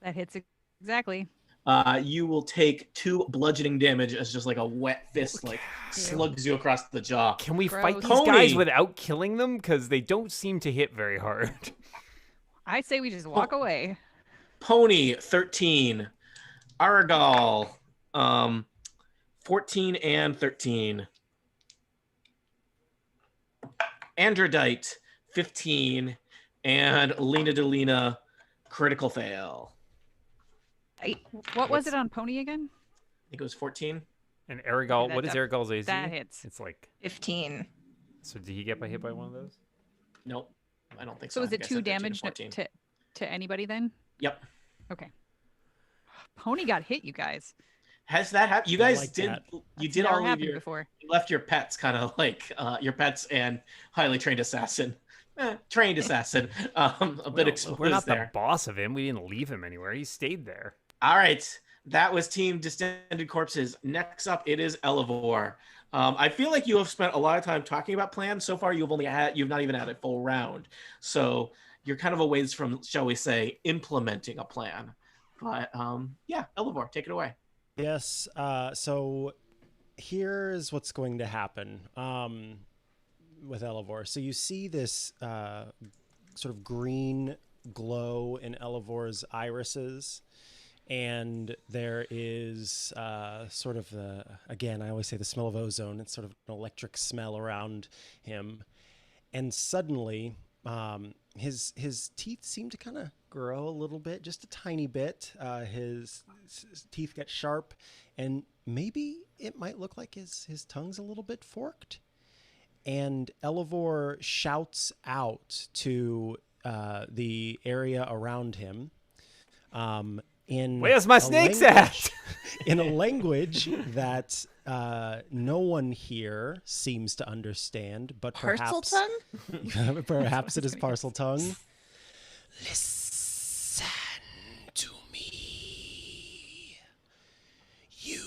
That hits exactly. You will take 2 bludgeoning damage as just like a wet fist like slugs you across the jaw. Can we fight these Gross. guys Pony. without killing them? Because they don't seem to hit very hard. I say we just walk away. Pony, 13. Aragal, 14 and 13. Androdite, 15. And Lena Delina, critical fail. What was it on Pony again? I think it was 14. And Aragal, that what is def- Aragal's AC? that hits. It's like, 15. so did he get hit by one of those? Nope, I don't think so. So I is think it I 2 said 13 damage 14. to anybody then? Yep. Okay. Pony got hit, you guys. Has that happened? You I guys like did. that. You That's did never all leave happened your. before. You left your pets kind of like your pets and highly trained assassin. Trained assassin. A bit exposed We're not there. the boss of him. We didn't leave him anywhere. He stayed there. All right. That was Team Distended Corpses. Next up, it is Elevor. I feel like you have spent a lot of time talking about plans. So far, you've not even had a full round. So you're kind of a ways from, shall we say, implementing a plan. But yeah, Elevor, take it away. Yes. So here's what's going to happen with Elevor. So you see this sort of green glow in Elevor's irises. And there is sort of again, I always say the smell of ozone. It's sort of an electric smell around him. And suddenly, his teeth seem to kind of grow a little bit, just a tiny bit. His teeth get sharp, and maybe it might look like his tongue's a little bit forked. And Elevor shouts out to the area around him. Where's my snakes at? In a language that no one here seems to understand, but Parcel perhaps tongue? perhaps it is parcel tongue. Listen to me. You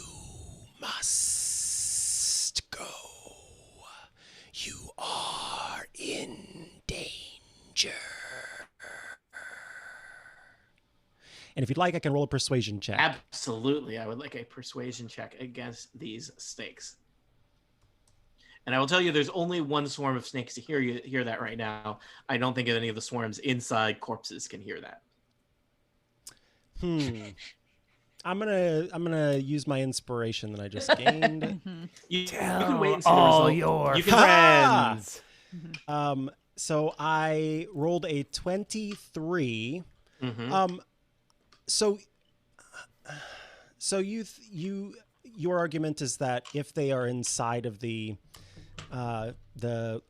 must go. You are in danger. And if you'd like, I can roll a persuasion check. Absolutely. I would like a persuasion check against these snakes. And I will tell you, there's only one swarm of snakes to hear that right now. I don't think any of the swarms inside corpses can hear that. I'm gonna use my inspiration that I just gained. You can wait and see the all result. your You can- friends. So I rolled a 23. Mhm. So your argument is that if they are inside of the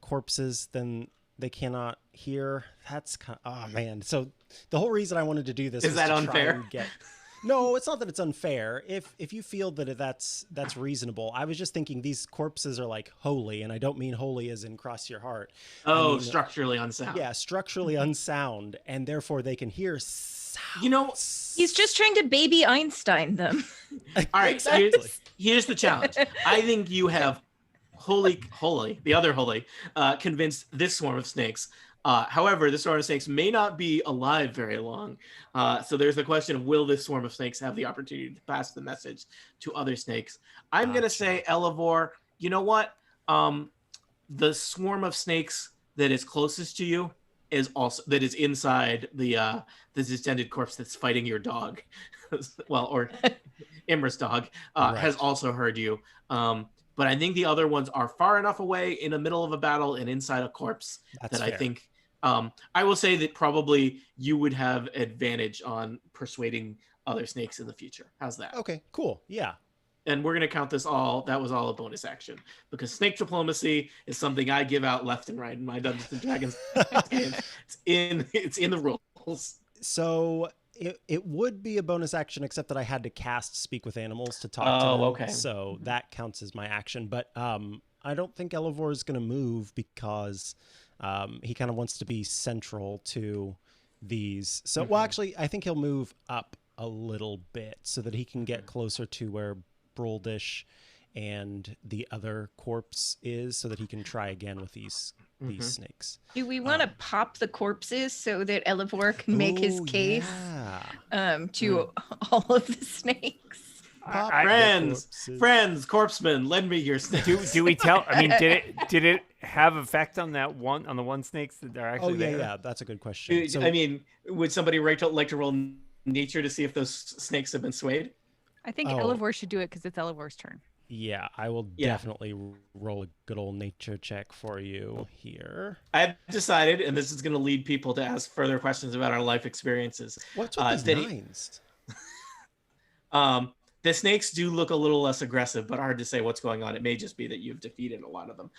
corpses, then they cannot hear. That's oh man. So the whole reason I wanted to do this Is was that to try unfair? and No, it's not that it's unfair. If you feel that that's reasonable, I was just thinking these corpses are like holy, and I don't mean holy as in cross your heart. Oh, I mean, structurally unsound. yeah, structurally unsound, and therefore they can hear sound. You know, He's just trying to baby Einstein them. all right, Exactly. here's the challenge. I think you have the other holy, convinced this swarm of snakes. However, this swarm of snakes may not be alive very long. So there's the question of, will this swarm of snakes have the opportunity to pass the message to other snakes? I'm going to say, Elevor, you know what? The swarm of snakes that is closest to you is also that is inside the distended corpse that's fighting your dog. Well, or Imra's dog has also heard you. But I think the other ones are far enough away in the middle of a battle and inside a corpse That's that fair. I think I will say that probably you would have advantage on persuading other snakes in the future. How's that? Okay, cool. Yeah. And we're going to count this all. That was all a bonus action because snake diplomacy is something I give out left and right in my Dungeons and Dragons games. It's in the rules. So it would be a bonus action, except that I had to cast Speak with Animals to talk to them. Okay. So that counts as my action. But I don't think Elevor is going to move because he kind of wants to be central to these. So, well, actually, I think he'll move up a little bit so that he can get closer to where Broldish and the other corpse is, so that he can try again with these snakes. Do we want to pop the corpses so that Elevor can make his case to all of the snakes? Friends, corpsemen, lend me your snakes. Do we tell? I mean, did it have effect on the one snakes that are actually there? Yeah, that's a good question. So, I mean, would somebody like to roll nature to see if those snakes have been swayed? I think Elevor should do it because it's Elevor's turn. Yeah, I will definitely roll a good old nature check for you here. I've decided, and this is going to lead people to ask further questions about our life experiences. What's with these nines? The snakes do look a little less aggressive, but hard to say what's going on. It may just be that you've defeated a lot of them.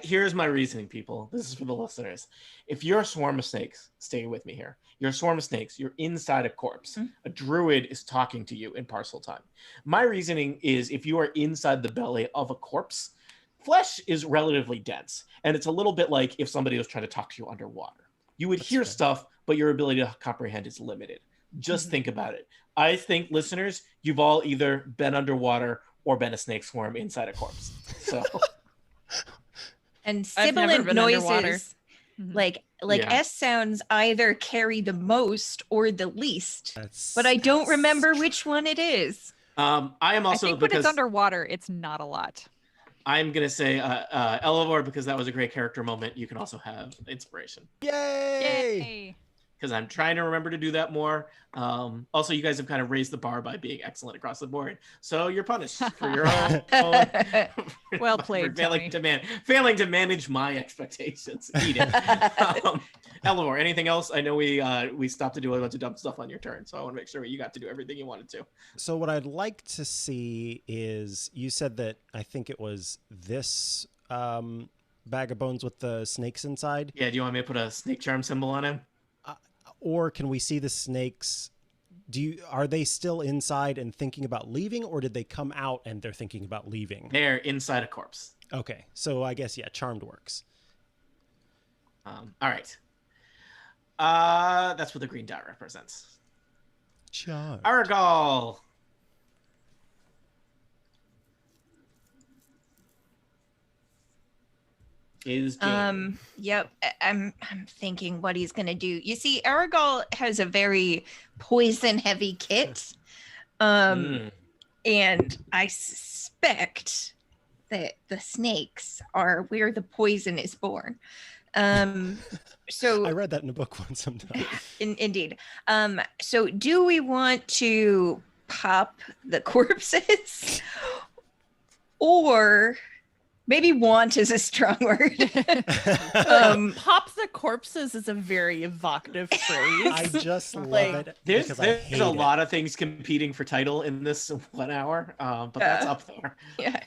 Here's my reasoning, people. This is for the listeners. If you're a swarm of snakes, stay with me here. You're a swarm of snakes. You're inside a corpse. A druid is talking to you in parcel time. My reasoning is if you are inside the belly of a corpse, flesh is relatively dense. And it's a little bit like if somebody was trying to talk to you underwater. You would hear stuff, but your ability to comprehend is limited. Just think about it. I think, listeners, you've all either been underwater or been a snake swarm inside a corpse. So, and sibilant noises like S sounds either carry the most or the least. But I don't remember which one it is. I am also, I think when it's underwater, it's not a lot. I'm gonna say Elevor, because that was a great character moment. You can also have inspiration. Yay! Because I'm trying to remember to do that more. Also, you guys have kind of raised the bar by being excellent across the board. So you're punished for your own well played, failing to manage my expectations. Eat it. Elevor, anything else? I know we stopped to do a bunch of dumb stuff on your turn, so I want to make sure you got to do everything you wanted to. So what I'd like to see is, you said that I think it was this bag of bones with the snakes inside. Yeah, do you want me to put a snake charm symbol on him? Or can we see the snakes? Are they still inside and thinking about leaving, or did they come out and they're thinking about leaving? They're inside a corpse. Okay, so I guess charmed works. All right. That's what the green dot represents. Charmed. Argal. Is game. Yep. I'm thinking what he's gonna do. You see, Aragol has a very poison heavy kit. And I suspect that the snakes are where the poison is born. So I read that in a book once sometime. Indeed. So do we want to pop the corpses? Or maybe want is a strong word. Pop the corpses is a very evocative phrase. I just love it. There's a lot of things competing for title in this 1 hour, but that's up there. Yeah.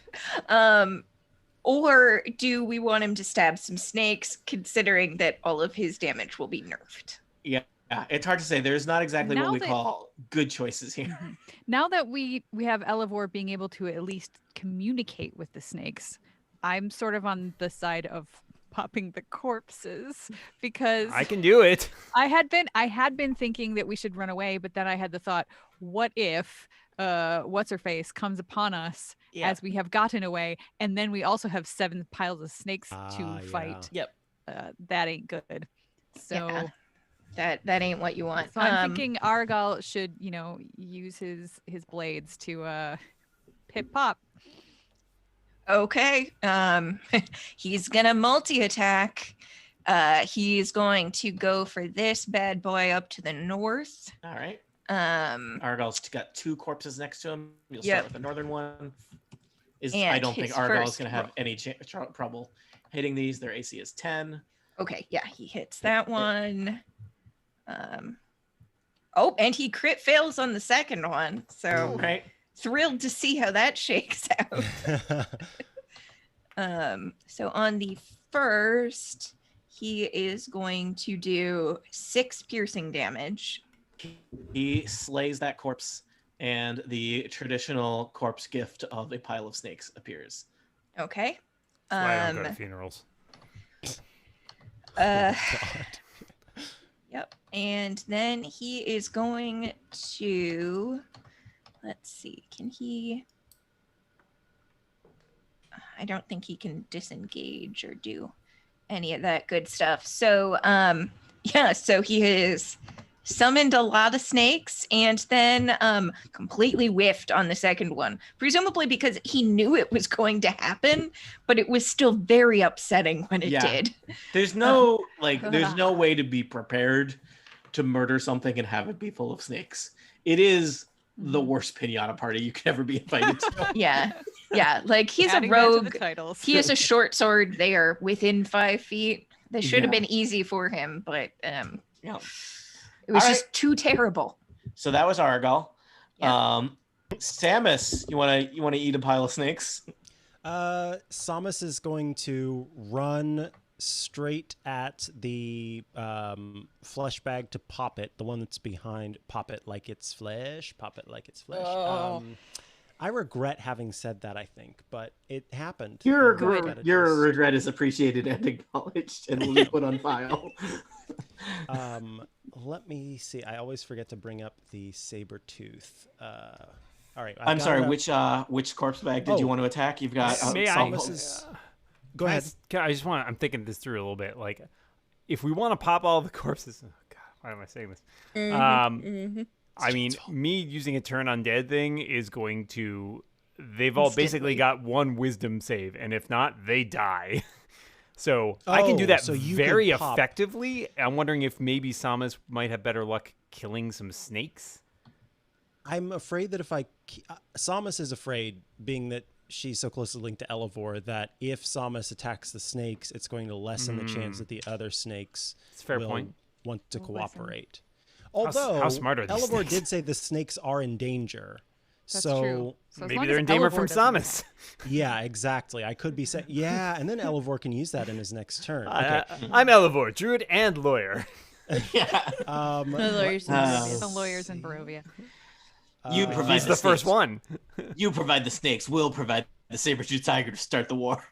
Or do we want him to stab some snakes, considering that all of his damage will be nerfed? Yeah, it's hard to say. There's not exactly what we call good choices here. Now that we have Elevor being able to at least communicate with the snakes, I'm sort of on the side of popping the corpses because I can do it. I had been thinking that we should run away, but then I had the thought, what if what's her face comes upon us as we have gotten away, and then we also have 7 piles of snakes to fight. Yep. That ain't good. So that ain't what you want. So I'm thinking Argal should, use his blades to pip pop. Okay. He's gonna multi-attack. He's going to go for this bad boy up to the north. All right. Argal's got 2 corpses next to him. You'll start with the northern one. I don't think Argal's gonna have any trouble hitting these. Their AC is 10. Okay, yeah, he hits that one. Oh, and he crit fails on the second one. So thrilled to see how that shakes out. So on the first, he is going to do 6 piercing damage. he slays that corpse, and the traditional corpse gift of a pile of snakes appears. Okay. That's why I don't go to funerals. Uh, God. Yep. And then he is going to, let's see, can he? I don't think he can disengage or do any of that good stuff. So, yeah, so he has summoned a lot of snakes and then completely whiffed on the second one, presumably because he knew it was going to happen, but it was still very upsetting when it Yeah. did. There's no there's no way to be prepared to murder something and have it be full of snakes. It is the worst pinata party you could ever be invited to. Yeah. Yeah. Like he's Adding a that to rogue. the titles. He has a short sword. They are within 5 feet. They should have Yeah. been easy for him, but Yeah. it was All just too terrible. So that was Argal. Yeah. Samus, you wanna eat a pile of snakes? Samus is going to run straight at the flesh bag to pop it, the one that's behind. Pop it like it's flesh. Pop it like it's flesh. Oh. I regret having said that, I think, but it happened. Your And I gotta your just- regret is appreciated and acknowledged and will be put on file. Let me see. I always forget to bring up the saber tooth. All right. I'm sorry. Which corpse bag did you Oh. want to attack? You've got May I- Samus is. Go ahead. I just want. I'm thinking this through a little bit. Like, if we want to pop all the corpses, oh God, why am I saying this? I mean, me using a turn undead thing is going to. They've all basically Instantly. got one wisdom save, and if not, they die. So I can do Oh, that so you very could pop- effectively. I'm wondering if maybe Samus might have better luck killing some snakes. I'm afraid that if Samus is afraid, being that she's so closely linked to Elevor, that if Samus attacks the snakes, it's going to lessen the chance that the other snakes It's a fair will point. want to Will listen. cooperate. How Although smart are these Elevor snakes? did say the snakes are in danger. That's so true. So as Maybe long they're as in danger Elevor from doesn't- Samus. yeah, exactly. I could be saying and then Elevor can use that in his next turn. Okay. I'm Elevor, druid and lawyer. Yeah. The lawyers in Uh, Barovia. The lawyers in Barovia. You provide He's the first snakes. one. You provide the snakes. We'll provide the saber-tooth tiger to start the war.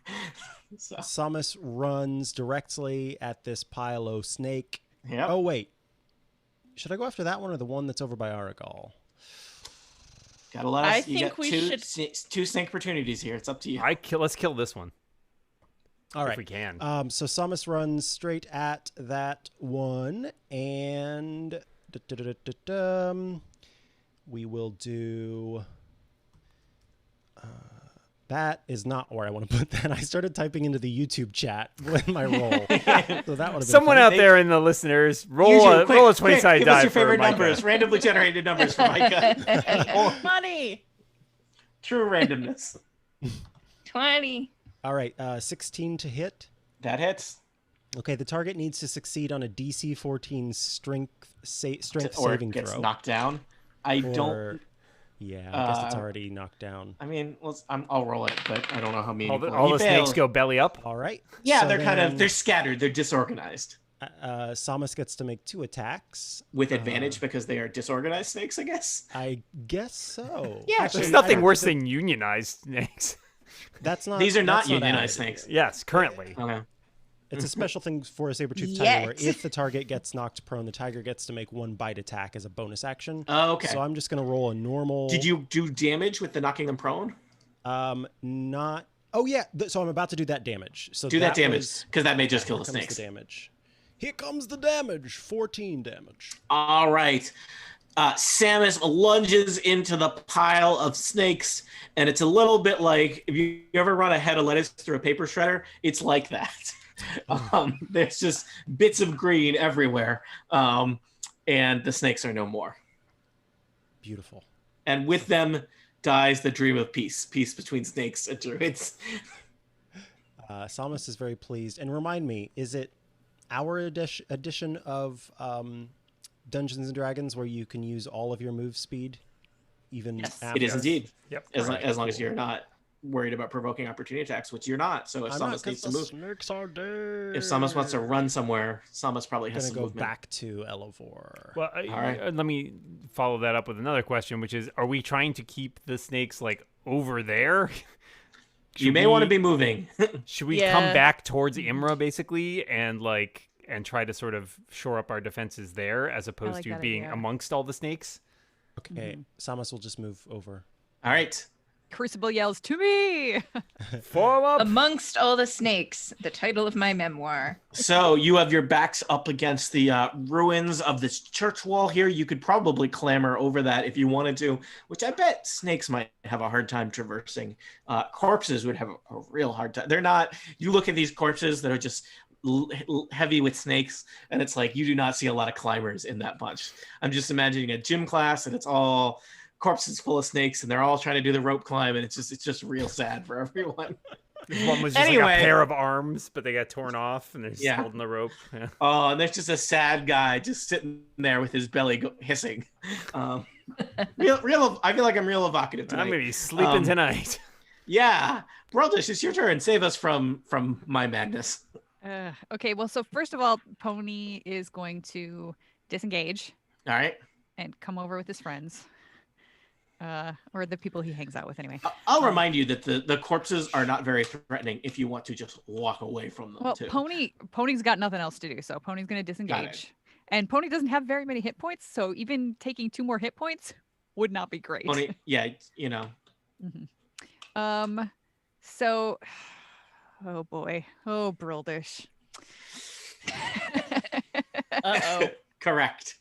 So, Samus runs directly at this pile of snake. yep. Oh wait, should I go after that one or the one that's over by Aragal? Got a lot. I You think got we two, should- two snake opportunities here. It's up to you. Let's kill this one. All If right. we can. So Samus runs straight at that one, and we will do. That is not where I want to put that. I started typing into the YouTube chat with my roll, so that would have been Someone fun. out there in the listeners, roll Use a you, quick, roll a quick, 20-sided give die us your for favorite Micah. numbers, randomly generated numbers for Micah. Money. True randomness. 20. All right, 16 to hit. That hits. Okay, the target needs to succeed on a DC 14 strength Or saving it gets throw. knocked down. I don't. Or- Yeah, I guess it's already knocked down. I mean, I'll roll it, but I don't know how meaningful. All He the snakes failed. go belly up. All right. Yeah, so they're then, scattered. They're disorganized Samus gets to make 2 attacks. with advantage because they are disorganized snakes, I guess. I guess so. Yeah, Actually, There's I nothing don't- worse than unionized snakes. That's not. These are not that's unionized accurate. snakes. Yes, currently. Okay. It's a special thing for a saber-toothed tiger where Yet. if the target gets knocked prone, the tiger gets to make 1 bite attack as a bonus action. Oh, okay. So I'm just gonna roll a normal. Did you do damage with the knocking them prone? Not. Oh yeah. So I'm about to do that damage. So Do that damage was- because that may just kill Here the comes snakes. the damage. Here comes the damage. 14 damage. All right. Samus lunges into the pile of snakes, and it's a little bit like if you ever run a head of lettuce through a paper shredder, it's like that. There's just bits of green everywhere, and the snakes are no more. Beautiful. And with them dies the dream of peace between snakes and druids. Samus is very pleased. And remind me, is it our edition of Dungeons and Dragons where you can use all of your move speed, even Yes. after? It is indeed, Yep. as long as you're not worried about provoking opportunity attacks, which you're not. So if I'm not, Samus needs 'cause to the move, snakes are dead. if Samus wants to run somewhere, Samus probably has Gonna some go movement. back to Elevor. Well, All right. let me follow that up with another question, which is: are we trying to keep the snakes like over there? You may want to be moving. Should we come Yeah. back towards Imra basically and try to sort of shore up our defenses there as opposed like to that being idea. amongst all the snakes? Okay, Samus will just move over. All right. Crucible yells to me. Form up. Amongst all the snakes, the title of my memoir. So you have your backs up against the ruins of this church wall here. You could probably clamber over that if you wanted to, which I bet snakes might have a hard time traversing. Corpses would have a real hard time. They're not. You look at these corpses that are just heavy with snakes, and it's like you do not see a lot of climbers in that bunch. I'm just imagining a gym class, and it's all corpses full of snakes, and they're all trying to do the rope climb, and it's just real sad for everyone. One was just like Anyway. a pair of arms, but they got torn off, and they're just Yeah. holding the rope. Yeah. Oh, and there's just a sad guy just sitting there with his belly hissing. Real. I feel like I'm real evocative tonight. I'm gonna be sleeping tonight. Yeah, Broldish, it's your turn. Save us from my madness. Okay, well, so first of all, Pony is going to disengage All right. and come over with his friends. Or the people he hangs out with anyway. I'll remind you that the corpses are not very threatening if you want to just walk away from them Well, too. Pony's got nothing else to do, so Pony's going to disengage. And Pony doesn't have very many hit points, so even taking 2 more hit points would not be great. Pony, yeah, you know. So, oh boy, oh Brildish. Uh-oh. Correct.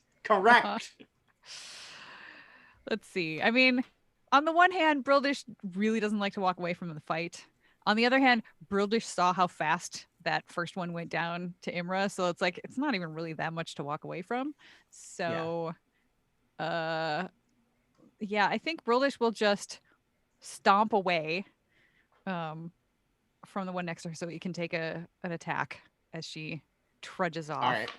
Let's see. I mean, on the one hand, Brildish really doesn't like to walk away from the fight. On the other hand, Brildish saw how fast that first one went down to Imra, so it's like it's not even really that much to walk away from. So, yeah, I think Brildish will just stomp away from the one next to her, so he can take an attack as she trudges off. All right.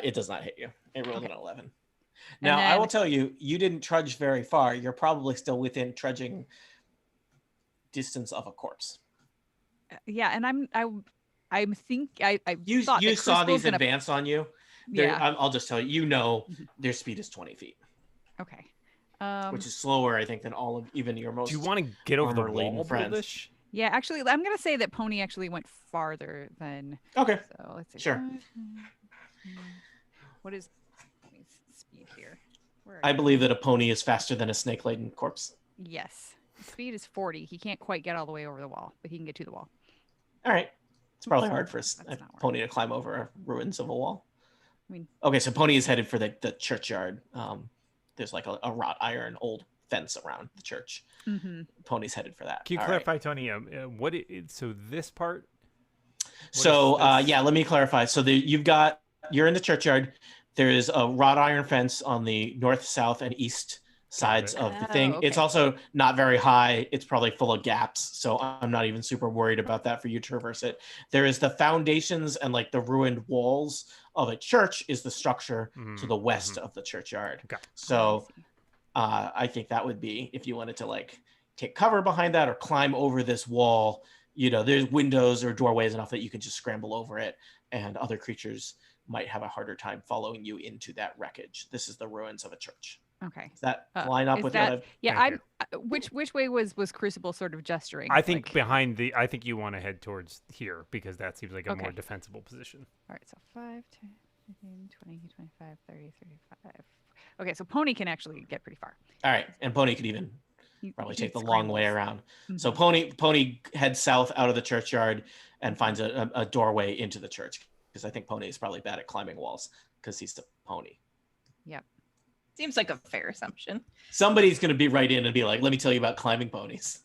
It does not hit you. It rolled an 11. Now, And I will then- tell you, you didn't trudge very far. You're probably still within trudging distance of a corpse. Yeah, and I You thought that saw Crucible's these gonna- advance on you. They're- Yeah. I'll just tell you, you know their speed is 20 feet, Okay. which is slower, I think, than all of even your most. Do you want to get over the armor-laden wall, friends. Brildish? Yeah, actually, I'm gonna say that Pony actually went farther than. Okay. So let's see. Sure. What is Pony's speed here? Where are I you? believe that a pony is faster than a snake-laden corpse. Yes. His speed is 40. He can't quite get all the way over the wall, but he can get to the wall. All right. It's probably Oops, hard for a that's not working. pony to climb over ruins of a wall. I mean- okay, so pony is headed for the churchyard. There's like a wrought iron old fence around the church. Mm-hmm. Pony's headed for that. Can you All right. clarify, Tony? So this part? So is this? yeah, let me clarify. So you're in the churchyard. There is a wrought iron fence on the north, south, and east sides it. of the Oh, thing. It's okay. also not very high. It's probably full of gaps. So I'm not even super worried about that for you to traverse it. There is the foundations and like the ruined walls of a church is the structure to the west of the churchyard. Got it. So I think that would be if you wanted to like take cover behind that or climb over this wall. You know, there's windows or doorways enough that you can just scramble over it, and other creatures might have a harder time following you into that wreckage. This is the ruins of a church. Okay. Does that line up is with that- what I've... Yeah, Thank which way was Crucible sort of gesturing? I think Like- behind the. I think you want to head towards here because that seems like a more Okay. defensible position. All right, so 5, 10, 15, 20, 25, 30, 35. Okay, so Pony can actually get pretty far. All right, and Pony could even He- probably he take the long way scrambles. around. So Mhm. Pony heads south out of the churchyard and finds a doorway into the church, because I think Pony is probably bad at climbing walls because he's the pony. Seems like a fair assumption. Somebody's going to be right in and be like, let me tell you about climbing ponies.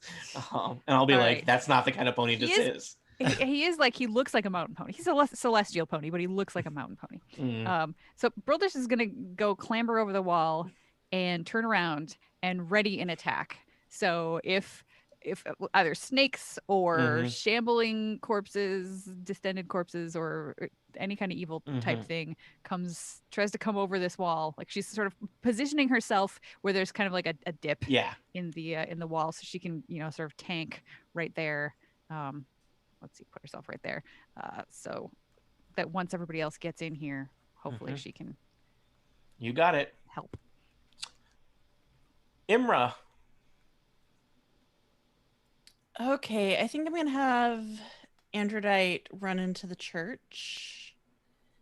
And I'll be All like, right. that's not the kind of pony He this is. He is like, he looks like a mountain pony. He's a celestial pony, but he looks like a mountain pony. Mm. So Brildish is gonna go clamber over the wall and turn around and ready an attack. So if if either snakes or Mhm. shambling corpses, distended corpses, or any kind of evil type Mhm. thing tries to come over this wall. Like she's sort of positioning herself where there's kind of like a dip Yeah. in the wall, so she can sort of tank right there. Let's see, put herself right there, so that once everybody else gets in here, hopefully Mhm. she can You got it. help. Imra. Okay, I think I'm gonna have Androdite run into the church.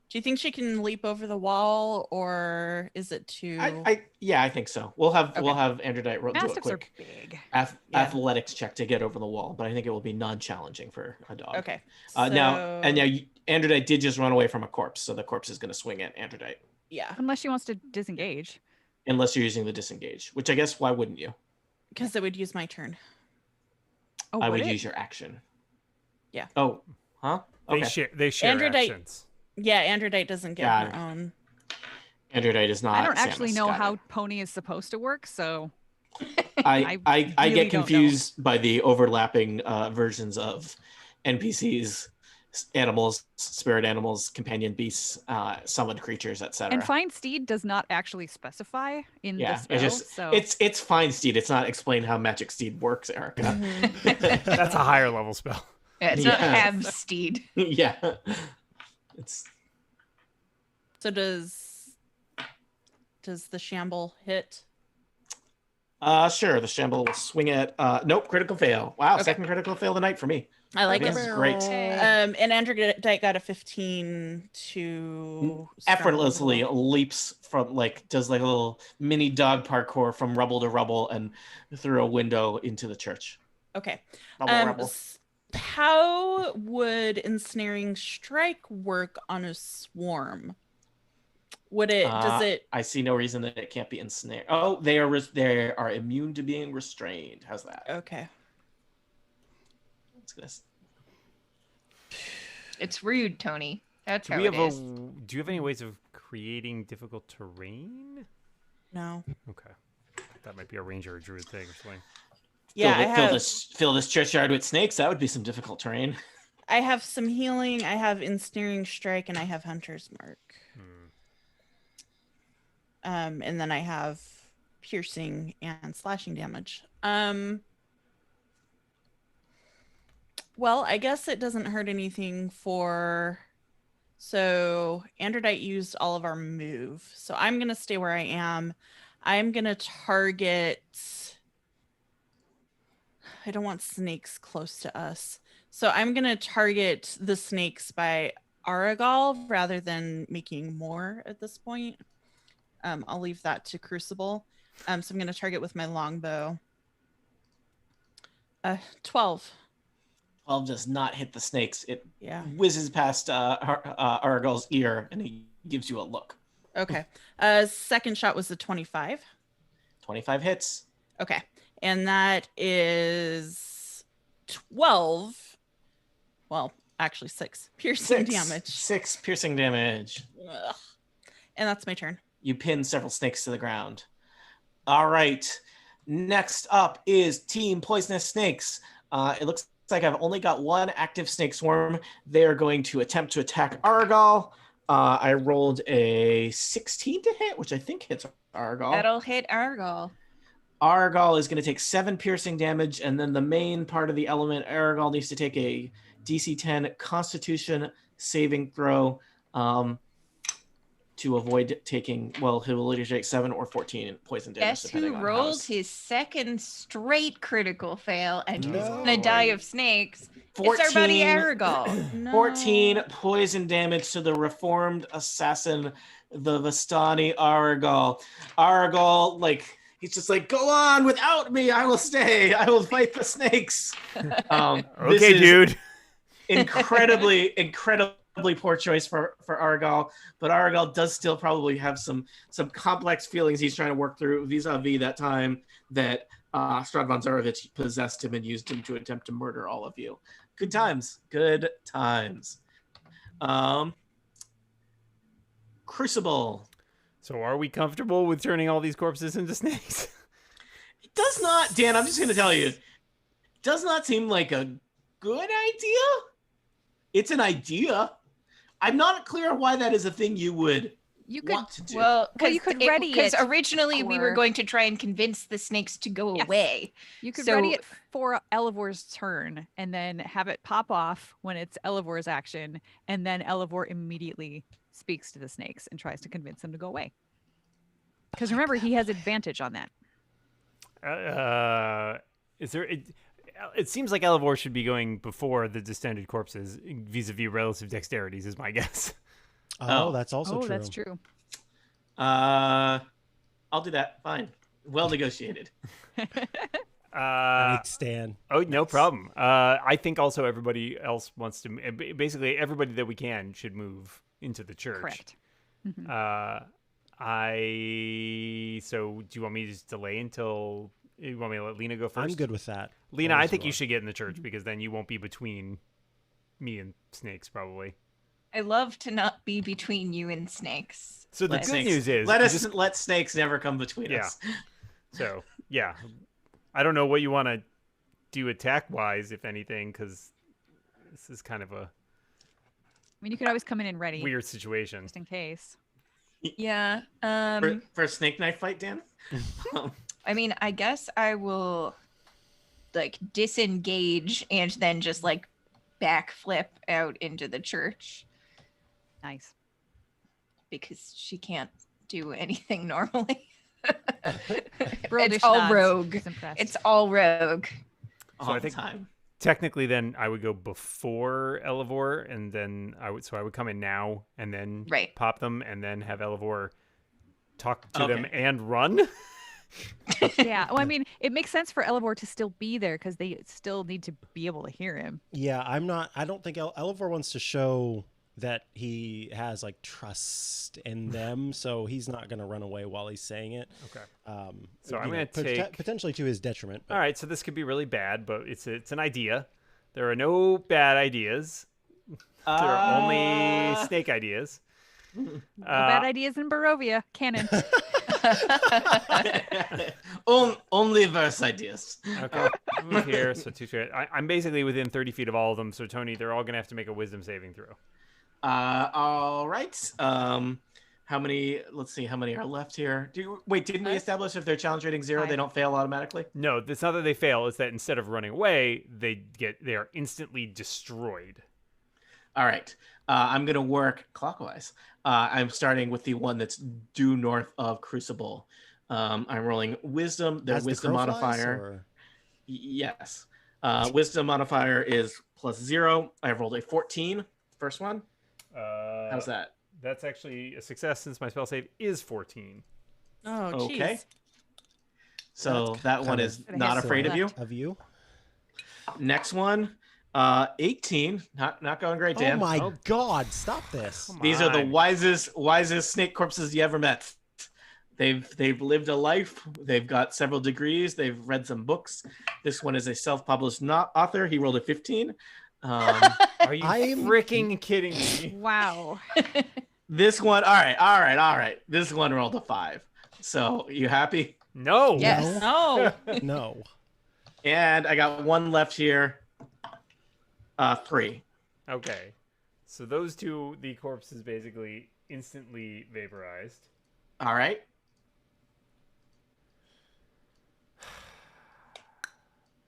Do you think she can leap over the wall, or is it too? I think so. We'll have Okay. Androdite do a Mastiffs are quick big. Yeah. athletics check to get over the wall, but I think it will be non-challenging for a dog. Okay. Now Androdite did just run away from a corpse, so the corpse is going to swing at Androdite. Yeah, Unless she wants to disengage. Unless you're using the disengage, which I guess why wouldn't you? because it would use my turn. Oh, I would it? use your action. Yeah. Oh, huh? Okay. They share Androdite- actions. Yeah, Androdite doesn't get Got her it. own. Androdite is not. I don't actually Samus. know Got how it. Pony is supposed to work, so I really get don't know. confused by the overlapping versions of NPCs, animals, spirit animals, companion beasts, summoned creatures, etc. and Fine Steed does not actually specify in the spell, it's just so it's fine steed. It's not explained how magic steed works, Erica. Mhm. That's a higher level spell. Yeah, it's not Yeah. have steed. Yeah, it's So does the shamble hit? sure. The shamble will swing at. Nope, critical fail. Wow, Okay. second critical fail of the night for me. I like This it. is great. And Androdite got a 15 to Effortlessly scramble. leaps from does a little mini dog parkour from rubble to rubble and through a window into the church. Okay. Rubble. How would ensnaring strike work on a swarm? Would it? Does it? I see no reason that it can't be ensnared. Oh, they are immune to being restrained. How's that? Okay. It's gonna... It's rude, Tony. That's Do how we it have is. do you have any ways of creating difficult terrain? No. Okay. That might be a ranger or druid thing or something. Yeah, I have. Fill this churchyard with snakes. That would be some difficult terrain. I have some healing. I have ensnaring strike, and I have hunter's mark. And then I have piercing and slashing damage. Well, I guess it doesn't hurt anything for. So Androdite used all of our move. So I'm gonna stay where I am. I'm gonna target. I don't want snakes close to us. So I'm gonna target the snakes by Aragal rather than making more at this point. I'll leave that to Crucible. So I'm going to target with my longbow. 12. 12 does not hit the snakes. It whizzes past Aragal's ear, and he gives you a look. Okay. Second shot was the 25. 25 hits. Okay. And that is 12. Well, actually 6 piercing damage. 6 piercing damage. Ugh. And that's my turn. You pin several snakes to the ground. All right. Next up is Team Poisonous Snakes. It looks like I've only got one active snake swarm. They are going to attempt to attack Aragal. I rolled a 16 to hit, which I think hits Aragal. That'll hit Aragal. Aragal is going to take 7 piercing damage, and then the main part of the element, Aragal needs to take a DC 10 Constitution saving throw to avoid taking, well, he will either take 7 or 14 poison damage. Guess who rolled his second straight critical fail and he's gonna die of snakes? 14, it's our buddy Aragal. No. 14 poison damage to the reformed assassin, the Vistani Aragal. Aragal, he's just like, go on without me. I will stay. I will fight the snakes. Okay, dude. Incredibly poor choice for Aragal, but Aragal does still probably have some complex feelings he's trying to work through vis-a-vis that time that Strahd von Zarovich possessed him and used him to attempt to murder all of you. Good times. Crucible. So are we comfortable with turning all these corpses into snakes? It does not, Dan, I'm just going to tell you, does not seem like a good idea. It's an idea. I'm not clear why that is a thing you would want to do. Well, you could ready because it originally we were for- going to try and convince the snakes to go Yes. away. You could So- ready it for Elevor's turn and then have it pop off when it's Elevor's action, and then Elevor immediately speaks to the snakes and tries to convince them to go away. Because remember, he has advantage on that. Is there? It seems like Elevor should be going before the distended corpses vis-a-vis relative dexterities, is my guess. Oh, that's also true. That's true. I'll do that. Fine. Well negotiated. Thanks, Stan. Oh, no problem. I think also everybody else wants to. Basically, everybody that we can should move into the church. Correct. So do you want me to just delay until? You want me to let Lena go first? I'm good with that. Lena, What I is think what? you should get in the church because then you won't be between me and snakes, probably. I love to not be between you and snakes. So the Let good snakes- news is, let you us just- let snakes never come between Yeah. us. So yeah, I don't know what you want to do attack-wise, if anything, because this is kind of a I mean, you could always come in and ready weird situation. just in case. Yeah. For a snake knife fight, Dan. I mean, I guess I will like disengage and then just like backflip out into the church Nice. because she can't do anything normally. Brodish it's all nods. rogue. He's impressed. It's all rogue. All I the think- time. Technically, then I would go before Elevor, and then I would come in now and then Right. pop them, and then have Elevor talk to them Okay. and run. Yeah. Well, I mean, it makes sense for Elevor to still be there because they still need to be able to hear him. Yeah, I don't think Elevor wants to show that he has like trust in them, so he's not going to run away while he's saying it. Okay. So I'm gonna take- potentially to his detriment. But All right, so this could be really bad, but it's an idea. There are no bad ideas. There are only snake ideas. No bad ideas in Barovia. Canon. Only verse ideas. Okay, move here. So I'm basically within 30 feet of all of them. So Tony, they're all gonna have to make a wisdom saving throw. All right. How many? Let's see. How many are left here? Didn't we establish if they're challenge rating 0, they don't fail automatically? No, it's not that they fail. It's that instead of running away, they are instantly destroyed. All right. I'm gonna work clockwise. I'm starting with the one that's due north of Crucible. I'm rolling Wisdom. Their as the Wisdom crow flies, modifier. or- Yes. Wisdom modifier is +0. I've rolled a 14. First one. How's that? That's actually a success since my spell save is 14. Oh, Okay. jeez. So That's that one kind is of not afraid of you. left. Of you? Next one, 18. Not going great, Dan. Oh my Oh. God! Stop this. Come These are the on. wisest snake corpses you ever met. They've lived a life. They've got several degrees. They've read some books. This one is a self-published author. He rolled a 15. Are you I'm- freaking kidding me? Wow. This one, all right. This one rolled a 5. So you happy? No. Yes. No. No. And I got one left here. 3. Okay. So those two, the corpse is basically instantly vaporized. All right.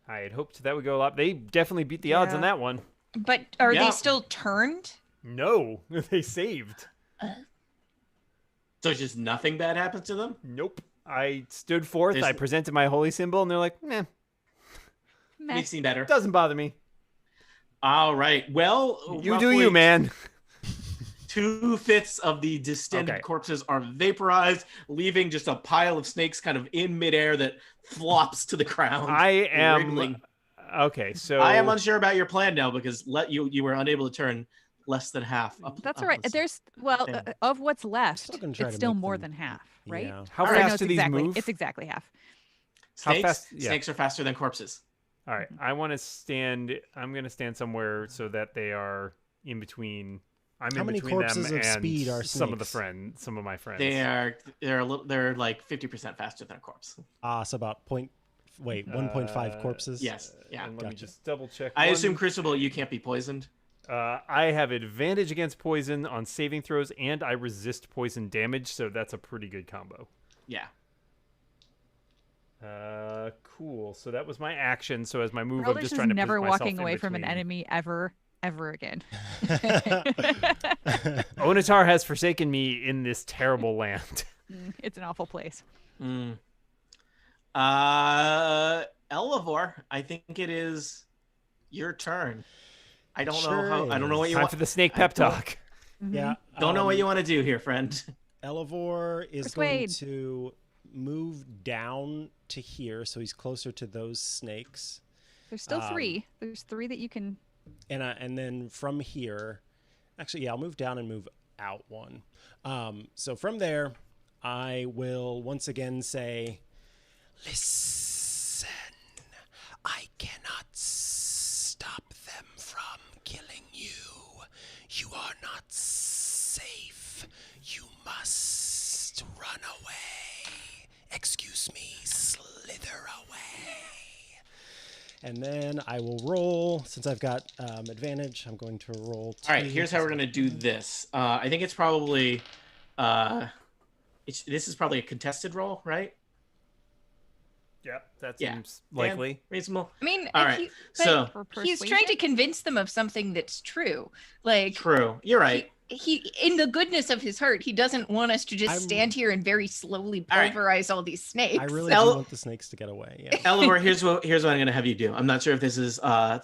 I had hoped that would go a lot. They definitely beat the odds on Yeah. that one. But are Yeah. they still turned? No, they saved. So just nothing bad happens to them? Nope. I stood forth. There's- I presented my holy symbol, and they're like, "Nah, Meh. Makes me better. doesn't bother me. All right. Well, You do roughly you, man." 2/5 of the distended Okay. corpses are vaporized, leaving just a pile of snakes kind of in midair that flops to the ground. I am wriggling. okay. So I am unsure about your plan now because you were unable to turn less than half up. That's up all right. this- There's thing. of what's left, Still gonna try it's to still make more them- than half, right? Yeah. how Or no, fast it's do these exactly, move? It's exactly half. How Snakes, fast- yeah. snakes are faster than corpses. All right. I want to stand. I'm going to stand somewhere so that they are in between. I'm How in many between them corpses of and speed are some of the snakes? some of my friends. They're like 50% faster than a corpse. So about Wait, 1.5 corpses. Yes. Yeah. And let me Gotcha. just double check. I assume Crucible, you can't be poisoned. I have advantage against poison on saving throws, and I resist poison damage, so that's a pretty good combo. Yeah. Cool. So that was my action. So as my move, I'm Bruldish just is trying to never position myself walking in away from an between. enemy ever again. Onatar has forsaken me in this terrible land. It's an awful place. Elevor, I think it is your turn. I don't know Sure how. I don't know what is. you Time want. for the snake I pep don't- talk. Yeah. Don't know what you want to do here, friend. Elevor is Persuade. going to move down to here, so he's closer to those snakes. There's still 3. There's 3 that you can. And then from here, actually, yeah, I'll move down and move out one. So from there, I will once again say, listen, I cannot stop them from killing you. You are not safe. You must run away. Excuse me, slither away. And then I will roll. Since I've got advantage, I'm going to roll 2. All right, here's how we're gonna do this. I think it's probably, this is probably a contested roll, right? Yep, that Yeah. seems likely. Yeah, reasonable. I mean, All if right, he- but so For he's trying to persuasion? convince them of something that's true. Like true. You're right. he in the goodness of his heart, he doesn't want us to just I'm- stand here and very slowly All right. pulverize all these snakes. I really do El- want the snakes to get away. Yeah. Elevor, here's what I'm gonna have you do. I'm not sure if this is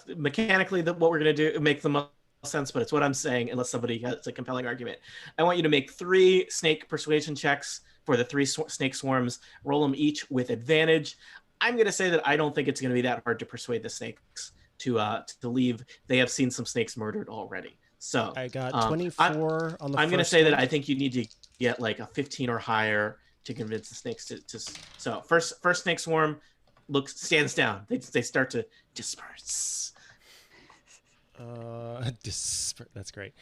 mechanically what we're gonna do make the most sense, but it's what I'm saying. Unless somebody has a compelling argument, I want you to make 3 snake persuasion checks for the 3 snake swarms. Roll them each with advantage. I'm gonna say that I don't think it's gonna be that hard to persuade the snakes to leave. They have seen some snakes murdered already. So I got Um, 24 on the I'm going to first say that one. I think you need to get like a 15 or higher to convince the snakes to. So first snake swarm stands down. They start to disperse. That's great.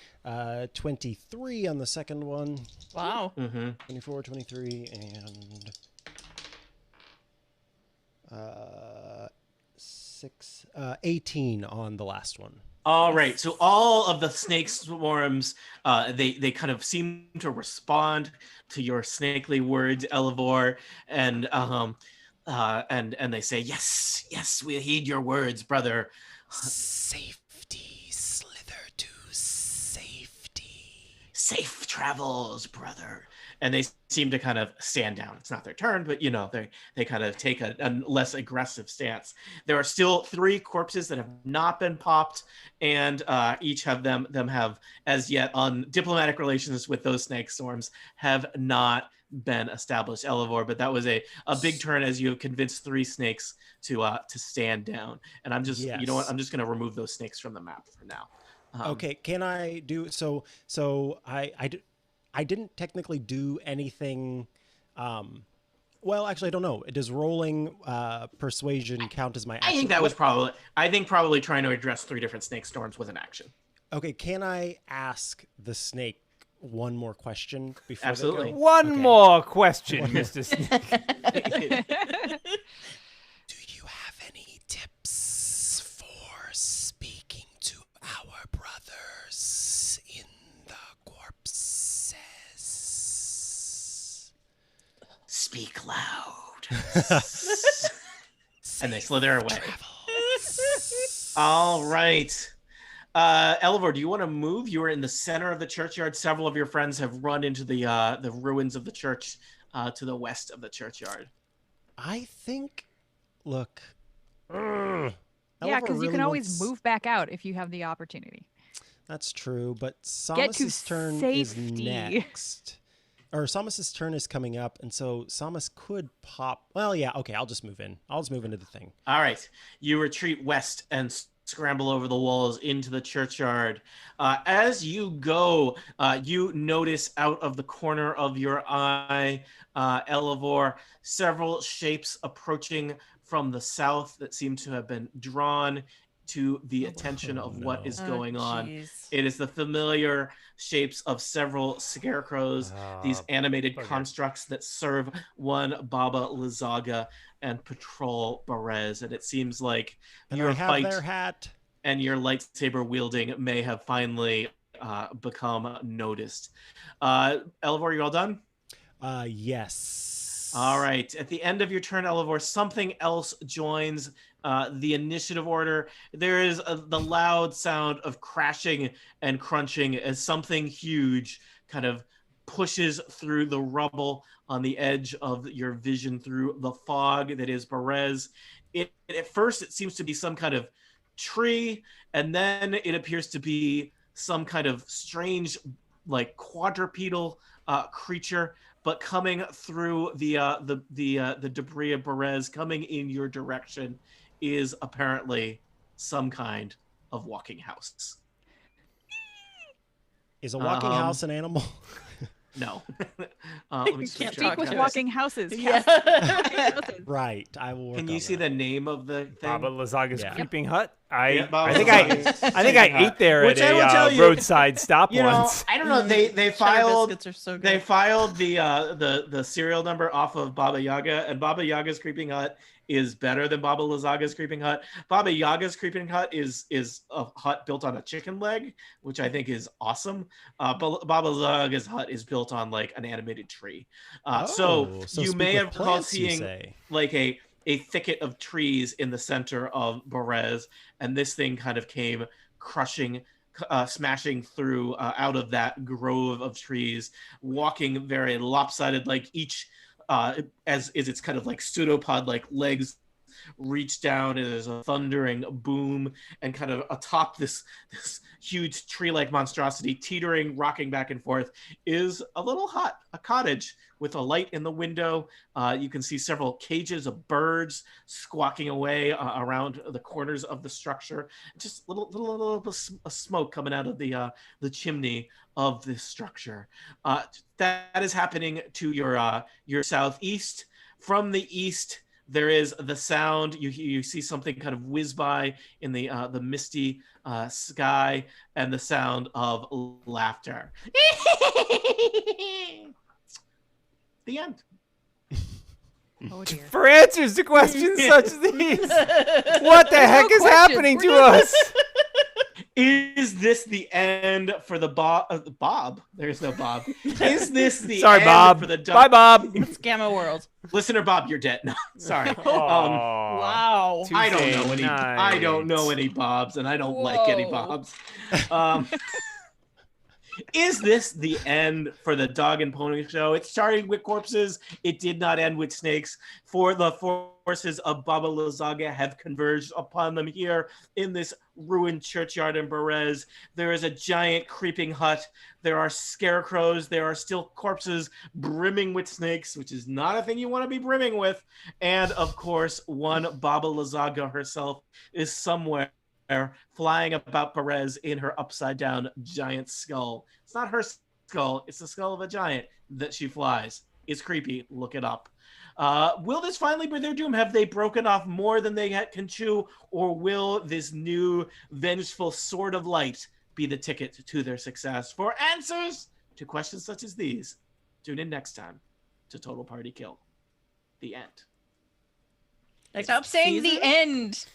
23 on the second one. Wow. Mm-hmm. 24, 23, and 18 on the last one. All right. So all of the snake swarms, they kind of seem to respond to your snakely words, Elevor, and they say, yes, we heed your words, brother. Safety, slither to safety. Safe travels, brother. And they seem to kind of stand down. It's not their turn, but they kind of take a less aggressive stance. There are still 3 corpses that have not been popped, and each of them have as yet on diplomatic relations with those snake swarms have not been established, Elevor. But that was a big turn as you have convinced 3 snakes to stand down. And I'm just you know what? I'm just going to remove those snakes from the map for now. Okay, can I do so? I didn't technically do anything. Well, actually, I don't know. Does rolling persuasion count as my action? I think that was probably trying to address 3 different snake storms with an action. Okay, can I ask the snake one more question before Absolutely. they go? One Okay. more question, Mr. Snake. Do you have any tips for speaking to our brothers in the corpses? Speak loud. And they slither away. All right. Elevor, do you want to move? You are in the center of the churchyard. Several of your friends have run into the ruins of the church to the west of the churchyard. I think. Look. Yeah, Elevor because you really can always wants- move back out if you have the opportunity. That's true, but Get to Samus's turn safety. is next. Or Samus's turn is coming up, and so Samus could pop. Well, yeah, okay, I'll just move in. I'll just move into the thing. All right. You retreat west and scramble over the walls into the churchyard. As you go, you notice out of the corner of your eye, Elevor, several shapes approaching from the south that seem to have been drawn to the attention of what is Oh, going on. jeez. It is the familiar shapes of several scarecrows, these animated bugger. constructs that serve one Baba Lysaga and patrol Berez. And it seems like And your I have fight their hat. and your lightsaber wielding may have finally become noticed. Elevor, you all done? Yes. All right. At the end of your turn, Elevor, something else joins the initiative order. There is the loud sound of crashing and crunching as something huge kind of pushes through the rubble on the edge of your vision through the fog that is Berez. At first, it seems to be some kind of tree, and then it appears to be some kind of strange, like quadrupedal creature, but coming through the debris of Berez, coming in your direction, is apparently some kind of walking house. Is a walking house an animal? No. Let me just Can't make sure Speak I with got walking houses. Yeah. Houses. Right. I will work Can you on see that. the name of the thing? Baba Lizaga's Yeah. creeping hut. I Yeah, Baba think Lizaga's I think I creeping hut. ate there Which at I will tell a you, roadside stop You know, once. I don't know. They Cheddar filed biscuits are so good. they filed the serial number off of Baba Yaga, and Baba Yaga's creeping hut is better than Baba Lizaga's creeping hut. Baba Yaga's creeping hut is a hut built on a chicken leg, which I think is awesome. Baba Lizaga's hut is built on like an animated tree. So you speak may with have recalled plants, you seeing say. like a thicket of trees in the center of Berez, and this thing kind of came crushing, smashing through out of that grove of trees, walking very lopsided, like each as is its kind of like pseudopod like legs reach down, and there's a thundering boom, and kind of atop this huge tree-like monstrosity, teetering, rocking back and forth, is a little hut, a cottage with a light in the window. You can see several cages of birds squawking away around the corners of the structure. Just little smoke coming out of the chimney of this structure. That is happening to your southeast. From the east, there is the sound. You see something kind of whiz by in the misty sky, and the sound of laughter. The end. Oh dear. For answers to questions such as these, what the heck is questions. happening We're to done. us? Is this the end for the Bob? There's no Bob. Is this the Sorry, end Bob. for the Bye, Bob. It's Gamma World. Listener Bob, you're dead. No, sorry. Aw. Wow. I don't Tuesday know any. night. I don't know any Bobs, and I don't like any Whoa. Bobs. Is this the end for the Dog and Pony Show? It started with corpses. It did not end with snakes. For the forces of Baba Lysaga have converged upon them here in this ruined churchyard in Berez. There is a giant creeping hut. There are scarecrows. There are still corpses brimming with snakes, which is not a thing you want to be brimming with. And of course, one Baba Lysaga herself is somewhere flying about Berez in her upside down giant skull. It's not her skull, it's the skull of a giant that she flies. It's creepy. Look it up. Will this finally be their doom? Have they broken off more than they can chew, or will this new vengeful sword of light be the ticket to their success? For answers to questions such as these, tune in next time to Total Party Kill. The end. Stop saying the end.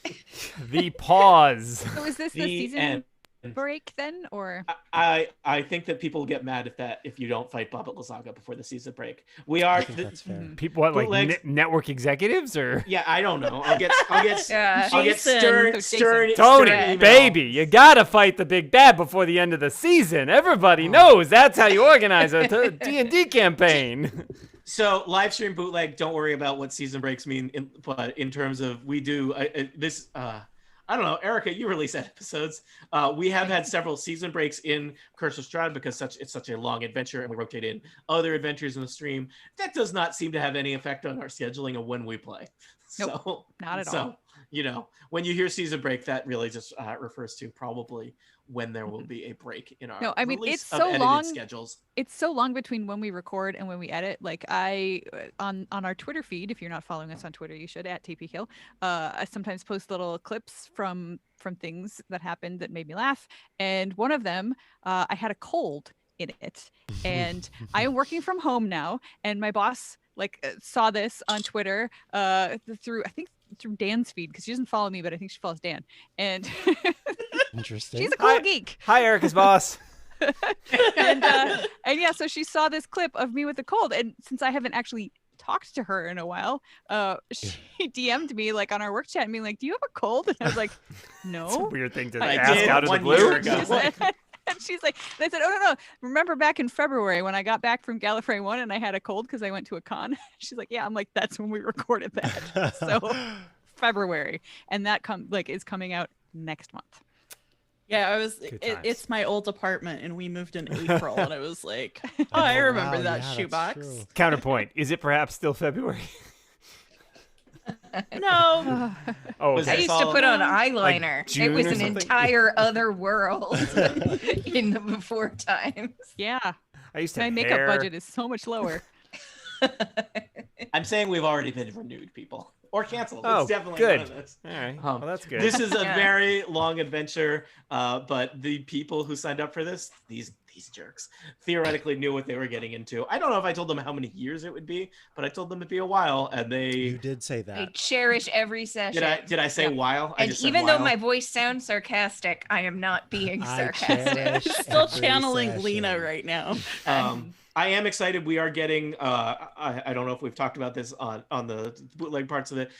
The pause. So is this the The season end. break then, or I think that people get mad if you don't fight Baba Lysaga before the season break. We are I think that's fair. People, what, like Bootlegs. network executives or yeah, I don't know. I'll get Yeah. I'll get Jason. stern Jason. Tony, email. baby, you gotta fight the big bad before the end of the season. Everybody knows that's how you organize a D&D campaign. So live stream bootleg. Don't worry about what season breaks mean. But in terms of we do this. I don't know, Erica. You release episodes. We have had several season breaks in Curse of Strahd because it's such a long adventure, and we rotate in other adventures in the stream. That does not seem to have any effect on our scheduling of when we play. Nope, So not at so, all. You know, when you hear season break, that really just refers to probably when there will be a break in our No, I mean, release it's of so edited long. schedules. It's so long between when we record and when we edit. Like I on our Twitter feed, if you're not following us on Twitter, you should at TPK. I sometimes post little clips from things that happened that made me laugh. And one of them, I had a cold in it, and I am working from home now. And my boss saw this on Twitter through through Dan's feed, because she doesn't follow me, but I think she follows Dan. And Interesting. she's a cool geek. Hi, Erica's boss. and yeah, so she saw this clip of me with a cold, and since I haven't actually talked to her in a while, she DM'd me on our work chat and being like, "Do you have a cold?" And I was like, "No." It's a weird thing to I ask did out of the 1 year blue. ago. And she's like, and I said, "Oh no, remember back in February when I got back from Gallifrey 1 and I had a cold because I went to a con?" She's like, "Yeah." I'm like, "That's when we recorded that." So February, and that is coming out next month. Yeah, Good times. it's my old apartment, and we moved in April, and I was like, oh, I remember wow, that yeah, that's shoebox. true. Counterpoint. Is it perhaps still February? No, Oh, Was I okay. It's used to all- put on eyeliner. June It was or an something? entire other world in the before times. Yeah, I used to my have makeup hair. budget is so much lower. I'm saying we've already been renewed, people, or canceled. Oh, It's definitely good. none of this. All right. Um, Well, that's good. This is a Yeah. very long adventure, but the people who signed up for this, these jerks, theoretically knew what they were getting into. I don't know if I told them how many years it would be, but I told them it'd be a while, and You they did say I that. did. cherish every session. Did I say Yeah. while? I And just said even though while. my voice sounds sarcastic, I am not being I sarcastic. cherish still every channeling Lena session. right now. I am excited. We are getting. I don't know if we've talked about this on the bootleg parts of it.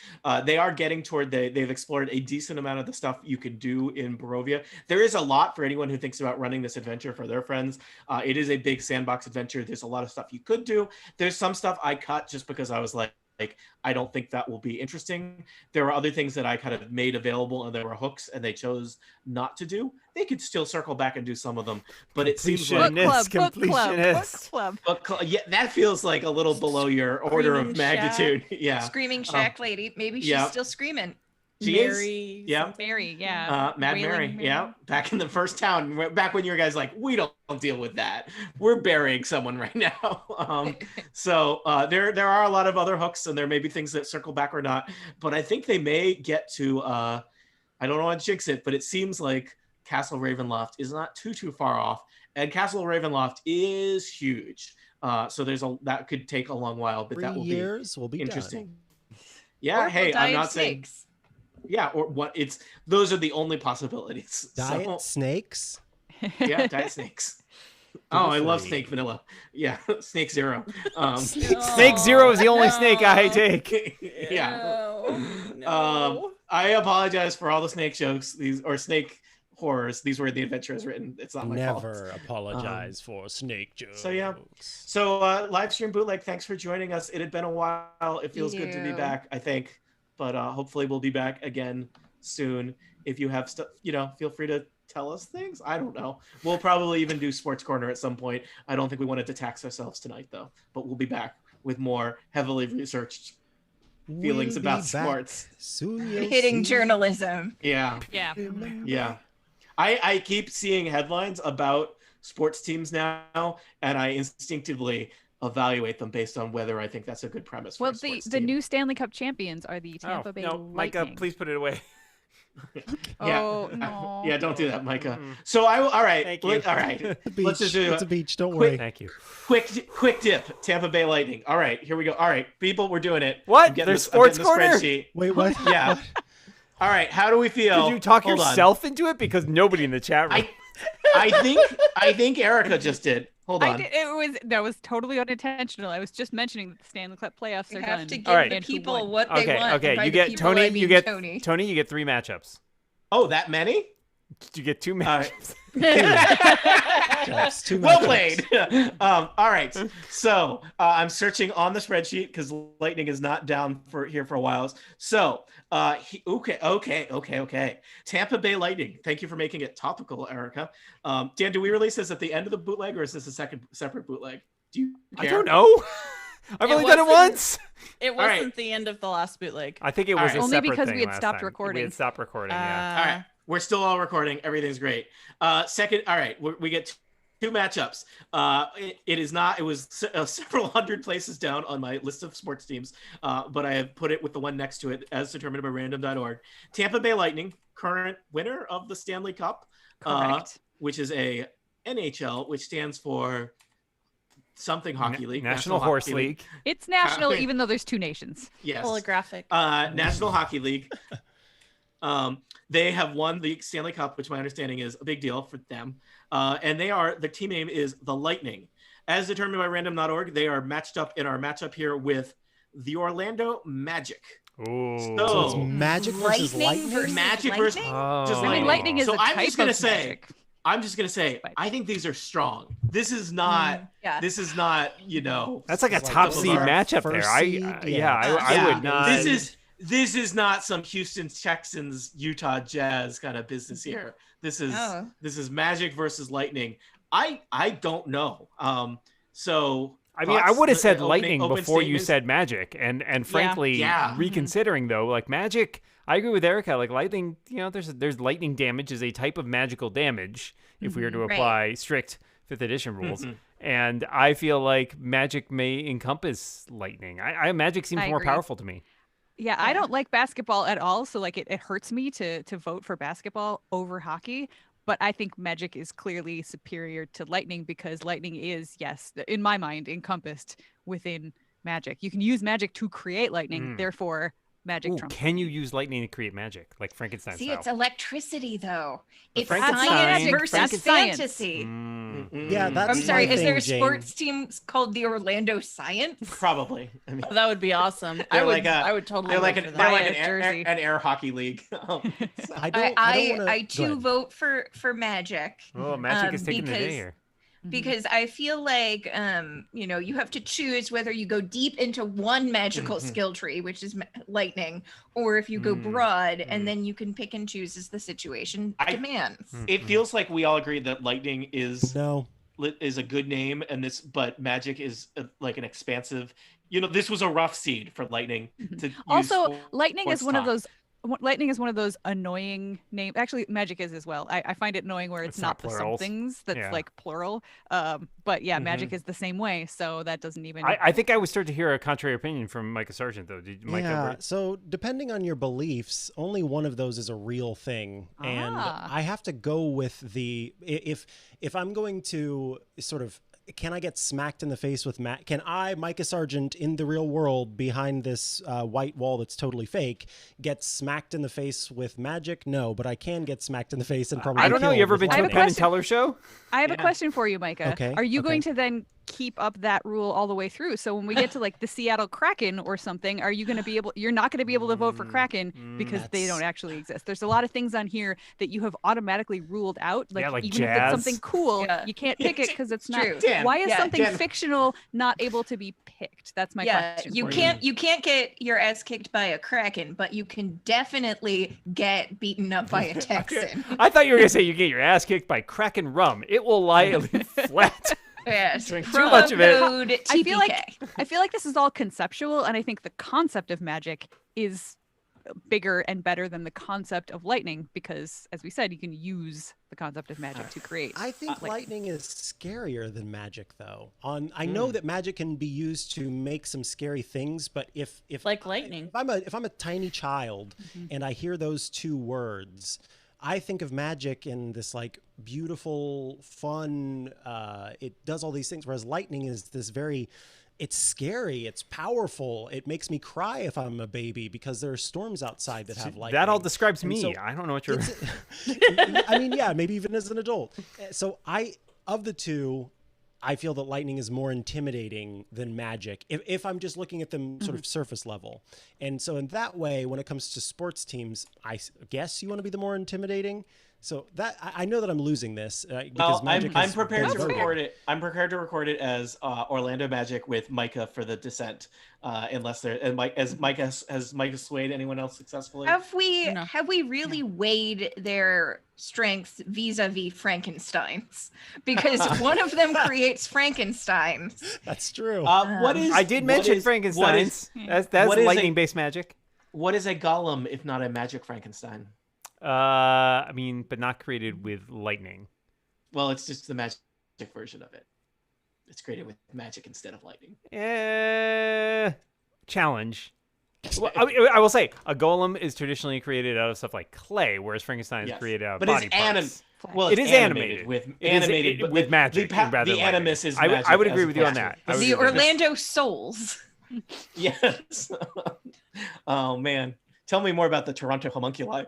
They are getting toward they've explored a decent amount of the stuff you can do in Barovia. There is a lot for anyone who thinks about running this adventure for their friends. It is a big sandbox adventure. There's a lot of stuff you could do. There's some stuff I cut just because I was like, I don't think that will be interesting. There were other things that I kind of made available, and there were hooks, and they chose not to do. They could still circle back and do some of them, but it seems like Book club. yeah, that feels like a little below your order of Screaming magnitude. Yeah, Screaming Shack lady. Maybe she's yeah. still screaming. She is. Mary, Yeah. something. Mary, yeah. Mad Wailing Mary, Mary. yeah, back in the first town, back when you guys like, we don't deal with that. We're burying someone right now. So there are a lot of other hooks, and there may be things that circle back or not. But I think they may get to. I don't want to jinx it, but it seems like Castle Ravenloft is not too far off, and Castle Ravenloft is huge. So that could take a long while, but 3 that will years will be be interesting. done. Yeah, Or hey, we'll die I'm of not saying. snakes. Yeah, or what? Those are the only possibilities. Diet So, snakes. yeah, diet snakes. Oh, I love Free. snake vanilla. Yeah, snake zero. Snake Zero is the only snake I take. Yeah. No. I apologize for all the snake jokes. Or snake horrors. These were the adventure is written. It's not my fault. Never apologize for snake jokes. So yeah. So live stream bootleg. Thanks for joining us. It had been a while. It feels good to be you. back, I think. But hopefully we'll be back again soon. If you have stuff, feel free to tell us things. I don't know. We'll probably even do Sports Corner at some point. I don't think we wanted to tax ourselves tonight, though. But we'll be back with more heavily researched feelings We'll about be back. sports. Soon you'll Hitting see. journalism. Yeah. Yeah. Yeah. I keep seeing headlines about sports teams now, and I instinctively evaluate them based on whether I think that's a good premise for Well, a sports the team. new Stanley Cup champions are the Tampa Bay no, Micah, Lightning. please put it away. Yeah. Oh no. Yeah, don't do that, Micah. Mm-mm. So all right. Thank you. All right. It's a beach. Let's just do It's a beach. Don't quick- worry. Thank you. Quick dip. Tampa Bay Lightning. All right, here we go. All right, people, we're doing it. What? I'm getting There's I'm getting Sports the Corner? spreadsheet. Wait, what? Yeah. All right, how do we feel? Did you talk Hold on. yourself into it? Because nobody in the chat room. I think Erica just did. Hold on. That was totally unintentional. I was just mentioning that the Stanley Cup playoffs You are have done. to give All right. the And who people won. what they Okay, want. okay. And by You the get people, I Tony. mean You get Tony. Tony. You get 3 matchups. Oh, that many? You get 2 All right. matchups. Just 2 Well matchups. played. All right. So I'm searching on the spreadsheet because Lightning is not down here for a while. So okay. Tampa Bay Lightning. Thank you for making it topical, Erica. Dan, do we release this at the end of the bootleg, or is this a separate bootleg? Do you I care? don't know. I've It only done it wasn't- once. It right. wasn't the end of the last bootleg. I think it was All right. a Only separate because thing we had last stopped time. We recording. had stopped recording. Yeah. All right. We're still all recording. Everything's great. Second, all right, we get two matchups. It was several hundred places down on my list of sports teams, but I have put it with the one next to it as determined by random.org. Tampa Bay Lightning, current winner of the Stanley Cup, which is a NHL, which stands for something hockey league. National Horse League. It's national, even though there's two nations. Yes. Holographic. National Hockey League. They have won the Stanley Cup, which my understanding is a big deal for them. And the team name is the Lightning. As determined by random.org, they are matched up in our matchup here with the Orlando Magic. Ooh. So it's Magic versus Lightning? Magic versus just I Lightning. mean, lightning is So a I'm type just gonna of say, magic. I'm just gonna say, I think these are strong. This is not. This is not. That's like a It's like top those seed are matchup first there. seed, I would not. This is not some Houston Texans, Utah Jazz kind of business here. This is Magic versus Lightning. I don't know. So I mean, I would have said opening Lightning before you statements? said Magic, and frankly, reconsidering though, like Magic, I agree with Erica. Like Lightning, there's lightning damage is a type of magical damage if we were to apply strict 5th edition rules, and I feel like Magic may encompass lightning. Magic seems more agree. powerful to me. Yeah, I don't like basketball at all, so like it hurts me to vote for basketball over hockey. But I think Magic is clearly superior to Lightning because Lightning is, yes, in my mind, encompassed within Magic. You can use Magic to create Lightning, therefore Magic trumps. Can you use lightning to create magic, like Frankenstein See, style? it's electricity, though. It's Frankenstein- science versus That's science. fantasy. Yeah, that's I'm sorry, my is there a thing, Jane. sports team called the Orlando Science? Probably. I mean, That would be awesome. I would totally. they're like vote an, for they're that. like an Biased air, jersey. an air hockey league. I too vote for Magic. Oh, Magic is taking the day because- here. Because I feel like, you have to choose whether you go deep into one magical skill tree, which is lightning, or if you go broad, and then you can pick and choose as the situation demands. It feels like we all agree that lightning is No. a good name, but Magic is like an expansive. This was a rough seed for Lightning to use Also, for Lightning is sports one of talk. those. Lightning is one of those annoying names. Actually, Magic is as well. I find it annoying where it's It's not not the plurals. somethings that's Yeah. like plural. But yeah, Magic is the same way. So that doesn't even. I think I would start to hear a contrary opinion from Micah Sargent, though. Did Micah? Yeah, so depending on your beliefs, only one of those is a real thing. And I have to go with if I'm going to sort of, can I get smacked in the face with can I, Micah Sargent, in the real world behind this white wall that's totally fake, get smacked in the face with magic? No, but I can get smacked in the face and probably I don't know. killed You ever with been to a have a Penn and question. Teller show? I have a question for you, Micah. Okay, Are you okay. going to then keep up that rule all the way through? So when we get to like the Seattle Kraken or something, are you going to be able? You're not going to be able to vote for Kraken because they don't actually exist. There's a lot of things on here that you have automatically ruled out. Like, like even if jazz. it's something cool, Yeah. you can't pick it because it's not. True. Dan, Why is something Dan. fictional not able to be picked? That's my question. you for can't get your ass kicked by a Kraken, but you can definitely get beaten up by a Texan. I thought you were going to say you get your ass kicked by Kraken rum. It will lie flat. Yes. Drink too much of it. Code TPK. I feel like this is all conceptual, and I think the concept of magic is bigger and better than the concept of lightning because, as we said, you can use the concept of magic to create. I think lightning is scarier than magic, though. I know that magic can be used to make some scary things, but if Like lightning. if I'm a tiny child and I hear those two words, I think of magic in this like beautiful, fun. It does all these things, whereas lightning is this very. It's scary. It's powerful. It makes me cry if I'm a baby because there are storms outside that have lightning. That all describes And me. so I don't know what you're. I mean, yeah, maybe even as an adult. So of the two, I feel that lightning is more intimidating than magic if I'm just looking at them sort of surface level. And so in that way, when it comes to sports teams, I guess you want to be the more intimidating. So that I know that I'm losing this because Well, magic I'm is prepared very to voted. record it. I'm prepared to record it as Orlando Magic with Micah for the dissent, unless there and Mike has Micah swayed anyone else successfully? Have we No. really weighed their strengths vis-a-vis Frankenstein's? Because one of them creates Frankenstein's. That's true. What is? I did what mention is- Frankenstein's. what That's is a- lightning-based magic. What is a golem if not a magic Frankenstein? I mean, but not created with lightning. Well, it's just the magic version of it. It's created with magic instead of lightning. Challenge. Well, I will say a golem is traditionally created out of stuff like clay, whereas Frankenstein is created out of body parts. Well, it it's is animated with with magic. rather the animus is I magic. would agree with you on that. The Orlando Souls. Yes. Oh man, tell me more about the Toronto homunculi.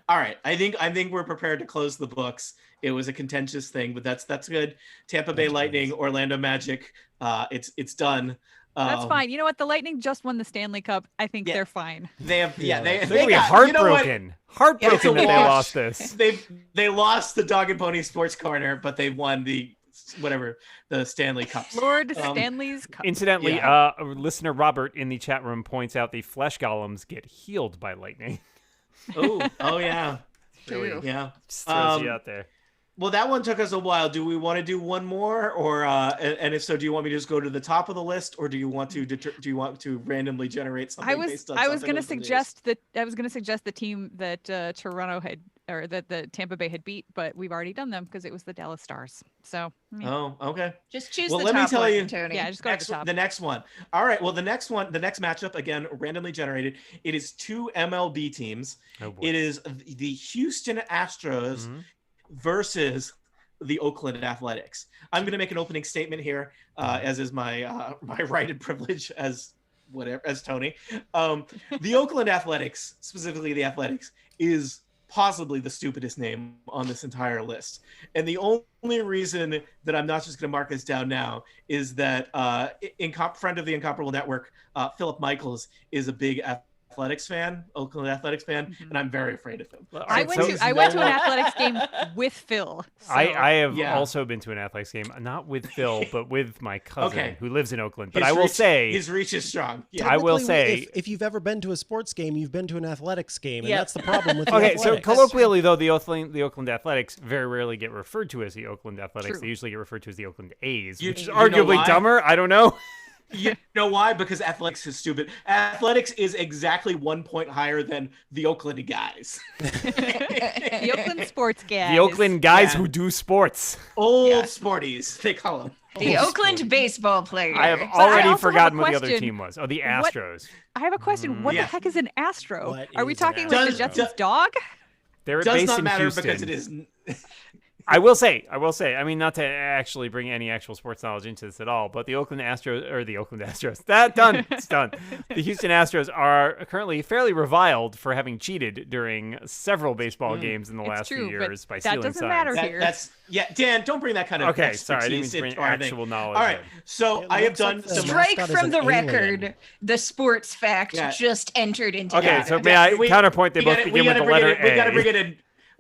All right, I think we're prepared to close the books. It was a contentious thing, but that's good. Tampa Bay Lightning, Orlando Magic. It's done. That's fine. You know what? The Lightning just won the Stanley Cup. I think they're fine. They have they're gonna be heartbroken. Heartbroken that they lost this. They lost the Dog and Pony Sports Corner, but they won the Stanley Cups. Lord Stanley's Cup. Incidentally, listener Robert in the chat room points out the flesh golems get healed by lightning. Oh yeah. True. Yeah. Just throws you out there. Well, that one took us a while. Do we want to do one more, or and if so, do you want me to just go to the top of the list, or do you want to randomly generate something? I was going to suggest the team that Toronto had, or that the Tampa Bay had beat, but we've already done them because it was the Dallas Stars. So. Oh, okay. Just choose the top me tell one, you, Tony. Yeah, just go to the top. The next one. All right. Well, the next matchup again, randomly generated. It is two MLB teams. Oh, boy. It is the Houston Astros versus the Oakland Athletics. I'm going to make an opening statement here, as is my my right and privilege as Tony. The Oakland Athletics, specifically the Athletics, is possibly the stupidest name on this entire list. And the only reason that I'm not just going to mark this down now is that friend of the Incomparable Network, Philip Michaels, is a big Oakland Athletics fan, and I'm very afraid of him. I went to an athletics game with Phil. So. I have also been to an athletics game, not with Phil, but with my cousin who lives in Oakland. But I will say his reach is strong. Yeah. I will say if you've ever been to a sports game, you've been to an athletics game, and that's the problem with the okay. So athletics. colloquially, though, the Oakland Athletics very rarely get referred to as the Oakland Athletics. True. They usually get referred to as the Oakland A's, which is you arguably dumber. I don't know. You know why? Because athletics is stupid. Athletics is exactly 1 point higher than the Oakland guys. The Oakland sports guys. The Oakland guys who do sports. Old sporties, they call them. The Oakland baseball player. I have already forgotten what the other team was. Oh, the Astros. I have a question. What the heck is an Astro? What Are we is talking an like the Astro? Jetsons dog? They're Does based not in matter Houston. because it is. I will say, I mean, not to actually bring any actual sports knowledge into this at all, but the Oakland Astros, it's done. The Houston Astros are currently fairly reviled for having cheated during several baseball games in the last few years by stealing signs. That doesn't matter here. Dan, don't bring that kind of okay, sorry, I didn't mean to bring actual knowledge. All right, so I have done some strike from the record. The sports fact just entered into. Okay, so may I counterpoint? They both begin with the letter A.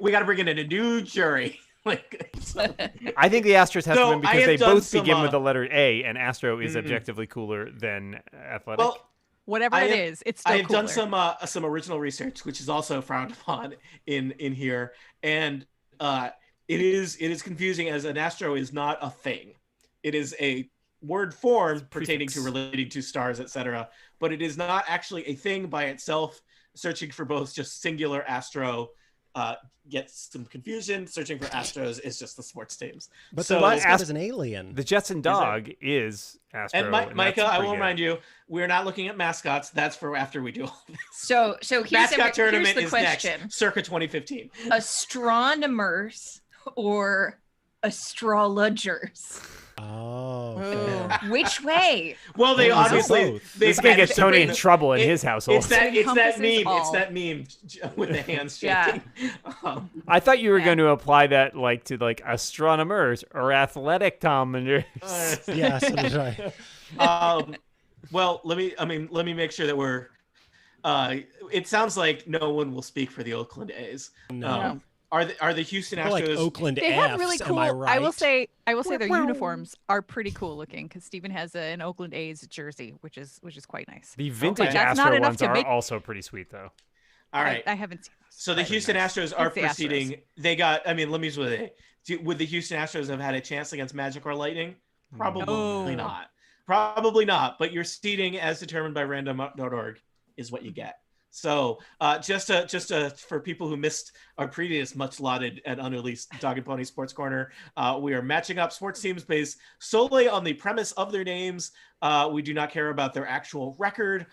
We got to bring in a new jury. I think the Astros have to win because they both begin with the letter A, and Astro is objectively cooler than Athletic. Well, whatever it is, it's still I have cooler. done some original research, which is also frowned upon in here, and it is confusing as an Astro is not a thing. It is a word form pertaining to relating to stars, etc. But it is not actually a thing by itself. Searching for both just singular Astro gets some confusion. Searching for Astros is just the sports teams. But the mascot is an alien. The Jetson dog is Astro. And Micah, I will remind you, we're not looking at mascots. That's for after we do all this. So here's mascot tournament here's the is question. next, circa 2015. Astronomers or astrologers? Oh. Which way? Well, they obviously this is gonna get Tony in trouble in his household. It's that meme. It's that meme with the hands shaking. I thought you were going to apply that to astronomers or athletic tometers. Yeah, so did I. Well, let me make sure that we're. It sounds like no one will speak for the Oakland A's. No. Are the Houston Astros like Oakland They F's, have really cool. am I right? I will say their uniforms are pretty cool looking because Steven has an Oakland A's jersey, which is quite nice. The vintage That's not Astro enough ones to are make- also pretty sweet, though. All right. I haven't seen those. So the Houston Astros are It's the proceeding. Astros. They got. I mean, let me just say, would the Houston Astros have had a chance against Magic or Lightning? Probably not. Probably not. But your seeding, as determined by random.org, is what you get. So just for people who missed our previous much lauded and unreleased Dog and Pony Sports Corner, we are matching up sports teams based solely on the premise of their names. We do not care about their actual record.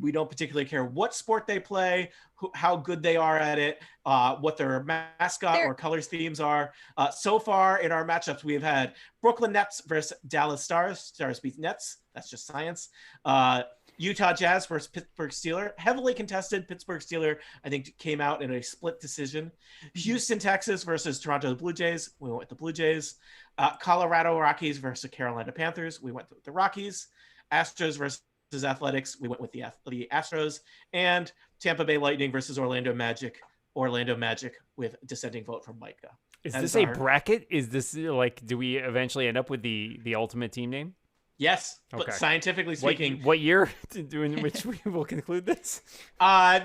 We don't particularly care what sport they play, how good they are at it, what their mascot or colors themes are. So far in our matchups, we have had Brooklyn Nets versus Dallas Stars. Stars beat Nets. That's just science. Utah Jazz versus Pittsburgh Steelers. Heavily contested. Pittsburgh Steelers, I think, came out in a split decision. Houston, Texas versus Toronto Blue Jays. We went with the Blue Jays. Colorado Rockies versus Carolina Panthers. We went with the Rockies. Astros versus Athletics. We went with the Astros. And Tampa Bay Lightning versus Orlando Magic. Orlando Magic with dissenting vote from Micah. Is this a bracket? Is this like, do we eventually end up with the ultimate team name? Yes, but okay. Scientifically speaking. What year in which we will conclude this?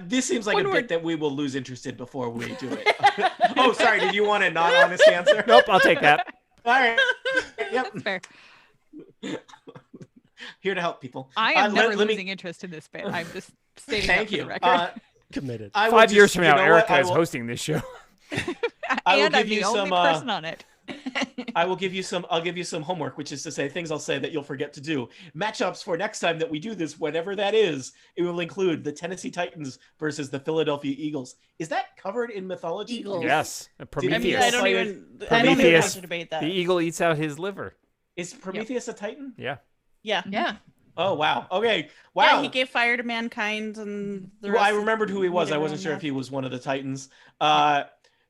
This seems like a bit that we will lose interest in before we do it. Oh, sorry. Did you want a non-honest answer? Nope, I'll take that. All right. Yep. That's fair. Here to help people. I am never losing interest in this bit. I'm just stating that for the record. Committed. 5 years from now, Erica is hosting this show. And I'm the only person on it. I'll give you some homework, which is to say things I'll say that you'll forget to do. Matchups for next time that we do this, whatever that is, it will include the Tennessee Titans versus the Philadelphia Eagles. Is that covered in mythology? Eagles. Yes. Prometheus. I don't even have to debate that. The eagle eats out his liver. Is Prometheus a Titan? Yeah. Yeah. Oh, wow. Okay. Wow. Yeah, he gave fire to mankind and the rest I remembered who he was. I wasn't sure if he was one of the Titans.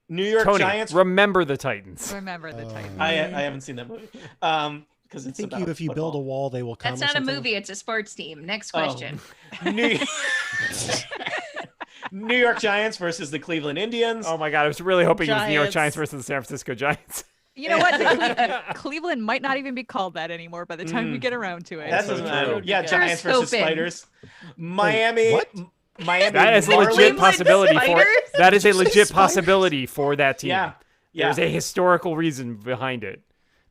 New York Tony, Giants. Remember the Titans. Remember the Titans. I haven't seen that movie. Because it's about if you build a wall, they will come. That's not a movie. It's a sports team. Next question. New York Giants versus the Cleveland Indians. Oh my God! I was really hoping it was New York Giants versus the San Francisco Giants. You know what? Cleveland might not even be called that anymore by the time we get around to it. That doesn't matter. Yeah, Giants versus Spiders. Miami. What? Miami. That is a legit possibility for. That is a legit possibility for that team. Yeah. There's a historical reason behind it.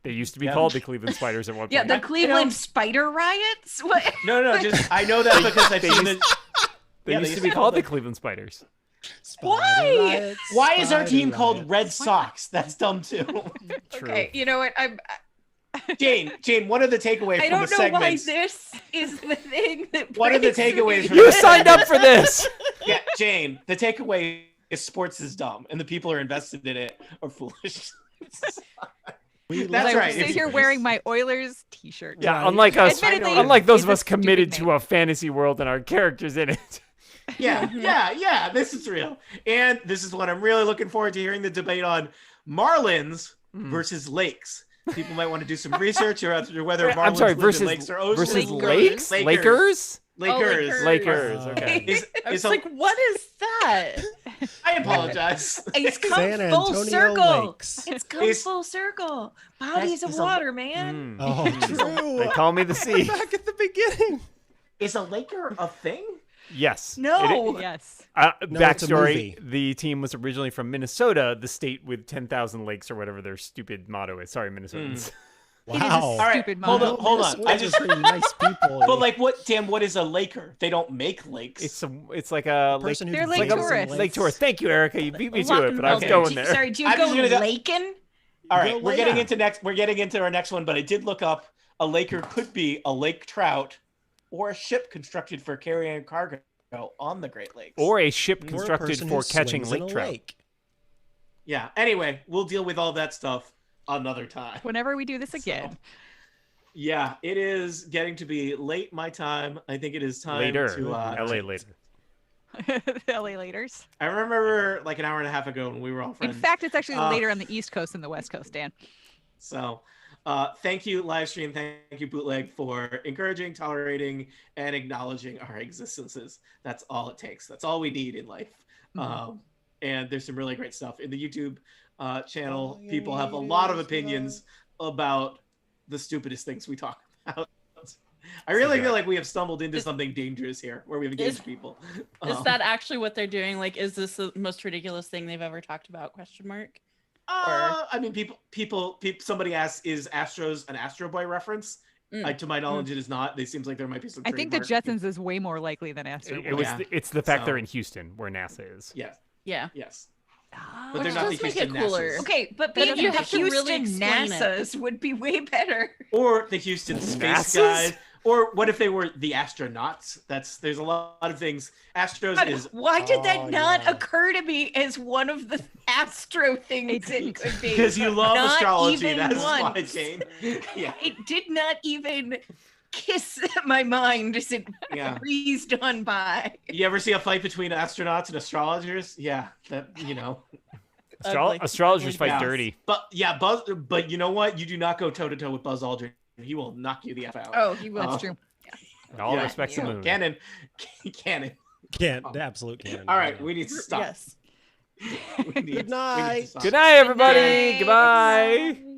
They used to be called the Cleveland Spiders at one point. Yeah, the Cleveland Spider Riots? What? No. Just I know that because I've seen it. They used to be called the Cleveland Spiders. Why? Why is our team called Red Sox? That's dumb too. True. Okay, you know what? Jane, one of the takeaways I from the don't know why segments. this is the thing that One of the breaks takeaways me. from You signed up for this. Yeah, Jane, the takeaway is sports is dumb and the people who are invested in it are foolish. That's I right. sit here wearing my Oilers t-shirt. Yeah, unlike us, Admittedly, unlike those it's of a us committed stupid to a fantasy world and our characters in it. Yeah, this is real. And this is what I'm really looking forward to hearing the debate on: Marlins versus Lakes. People might want to do some research or whether Marlins I'm sorry, live in Lakes or Oceans. versus Lakes? Lakers. Lakers. Okay. I was like, what is that? I apologize. It's come San full Antonio circle. Lakes. It's come full circle. Bodies of water, man. Oh, true. They call me the sea. Back at the beginning. Is a Laker a thing? Yes. No. Yes. No, it's a Backstory: movie. the team was originally from Minnesota, the state with 10,000 lakes or whatever their stupid motto is. Sorry, Minnesotans. Wow. All right, Stupid hold motto. on. I just. pretty nice people. But like, what is a Laker? They don't make lakes. It's like a lake. person who They're lives lake in tourists. lakes. Lake tourist. Thank you, Erica. You beat me to it, but I was Okay, going there. Sorry, do you I'm go just gonna go- Lakin? All right, Go we're getting Lakers. into our next one, but I did look up a Laker could be a lake trout or a ship constructed for carrying cargo on the Great Lakes. Or a ship Or a constructed person for who catching swims in lake a trout. lake. Yeah. Anyway, we'll deal with all that stuff another time. Whenever we do this again. Yeah, it is getting to be late my time. I think it is time Later. to LA later. LA laters. I remember like an hour and a half ago when we were all In friends. fact, it's actually later on the East Coast than the West Coast, Dan. So thank you, live stream. Thank you, Bootleg, for encouraging, tolerating, and acknowledging our existences. That's all it takes. That's all we need in life. And there's some really great stuff in the YouTube channel. People have a lot of opinions about the stupidest things we talk about. I really feel like we have stumbled into something dangerous here, where we've engaged people. Is that actually what they're doing? Like, is this the most ridiculous thing they've ever talked about? Question mark. I mean, people. Somebody asks, "Is Astros an Astro Boy reference?" To my knowledge, it is not. It seems like there might be some. I think the trademark- Jetsons is way more likely than Astro. It's the fact they're So- in Houston, where NASA is. Yes. Yeah. Yes. Ah. But they're Which not the does make Houston it cooler. NASAs. Okay, but But being if you the have to really Houston explain it. NASAs would be way better. Or the Houston Space NASAs? Guys. Or what if they were the astronauts? There's a lot of things. Astros God, is why did Oh, that not yeah. occur to me as one of the astro things it could be? because you love Not astrology. even That's why, once. Jane. Yeah. It did not even kiss my mind as it Yeah. breezed on by. You ever see a fight between astronauts and astrologers? Yeah, Ugly. Astrologers fight Yeah. dirty. But yeah, But you know what? You do not go toe to toe with Buzz Aldrin. He will knock you the f out. Oh, he will. That's true. In all Yeah. respects, the moon. Cannon. Cannon. Can't absolute cannon. All right, we need to stop. Yes. We need- we need to Good night. stop. Good night, everybody. Good night. Goodbye.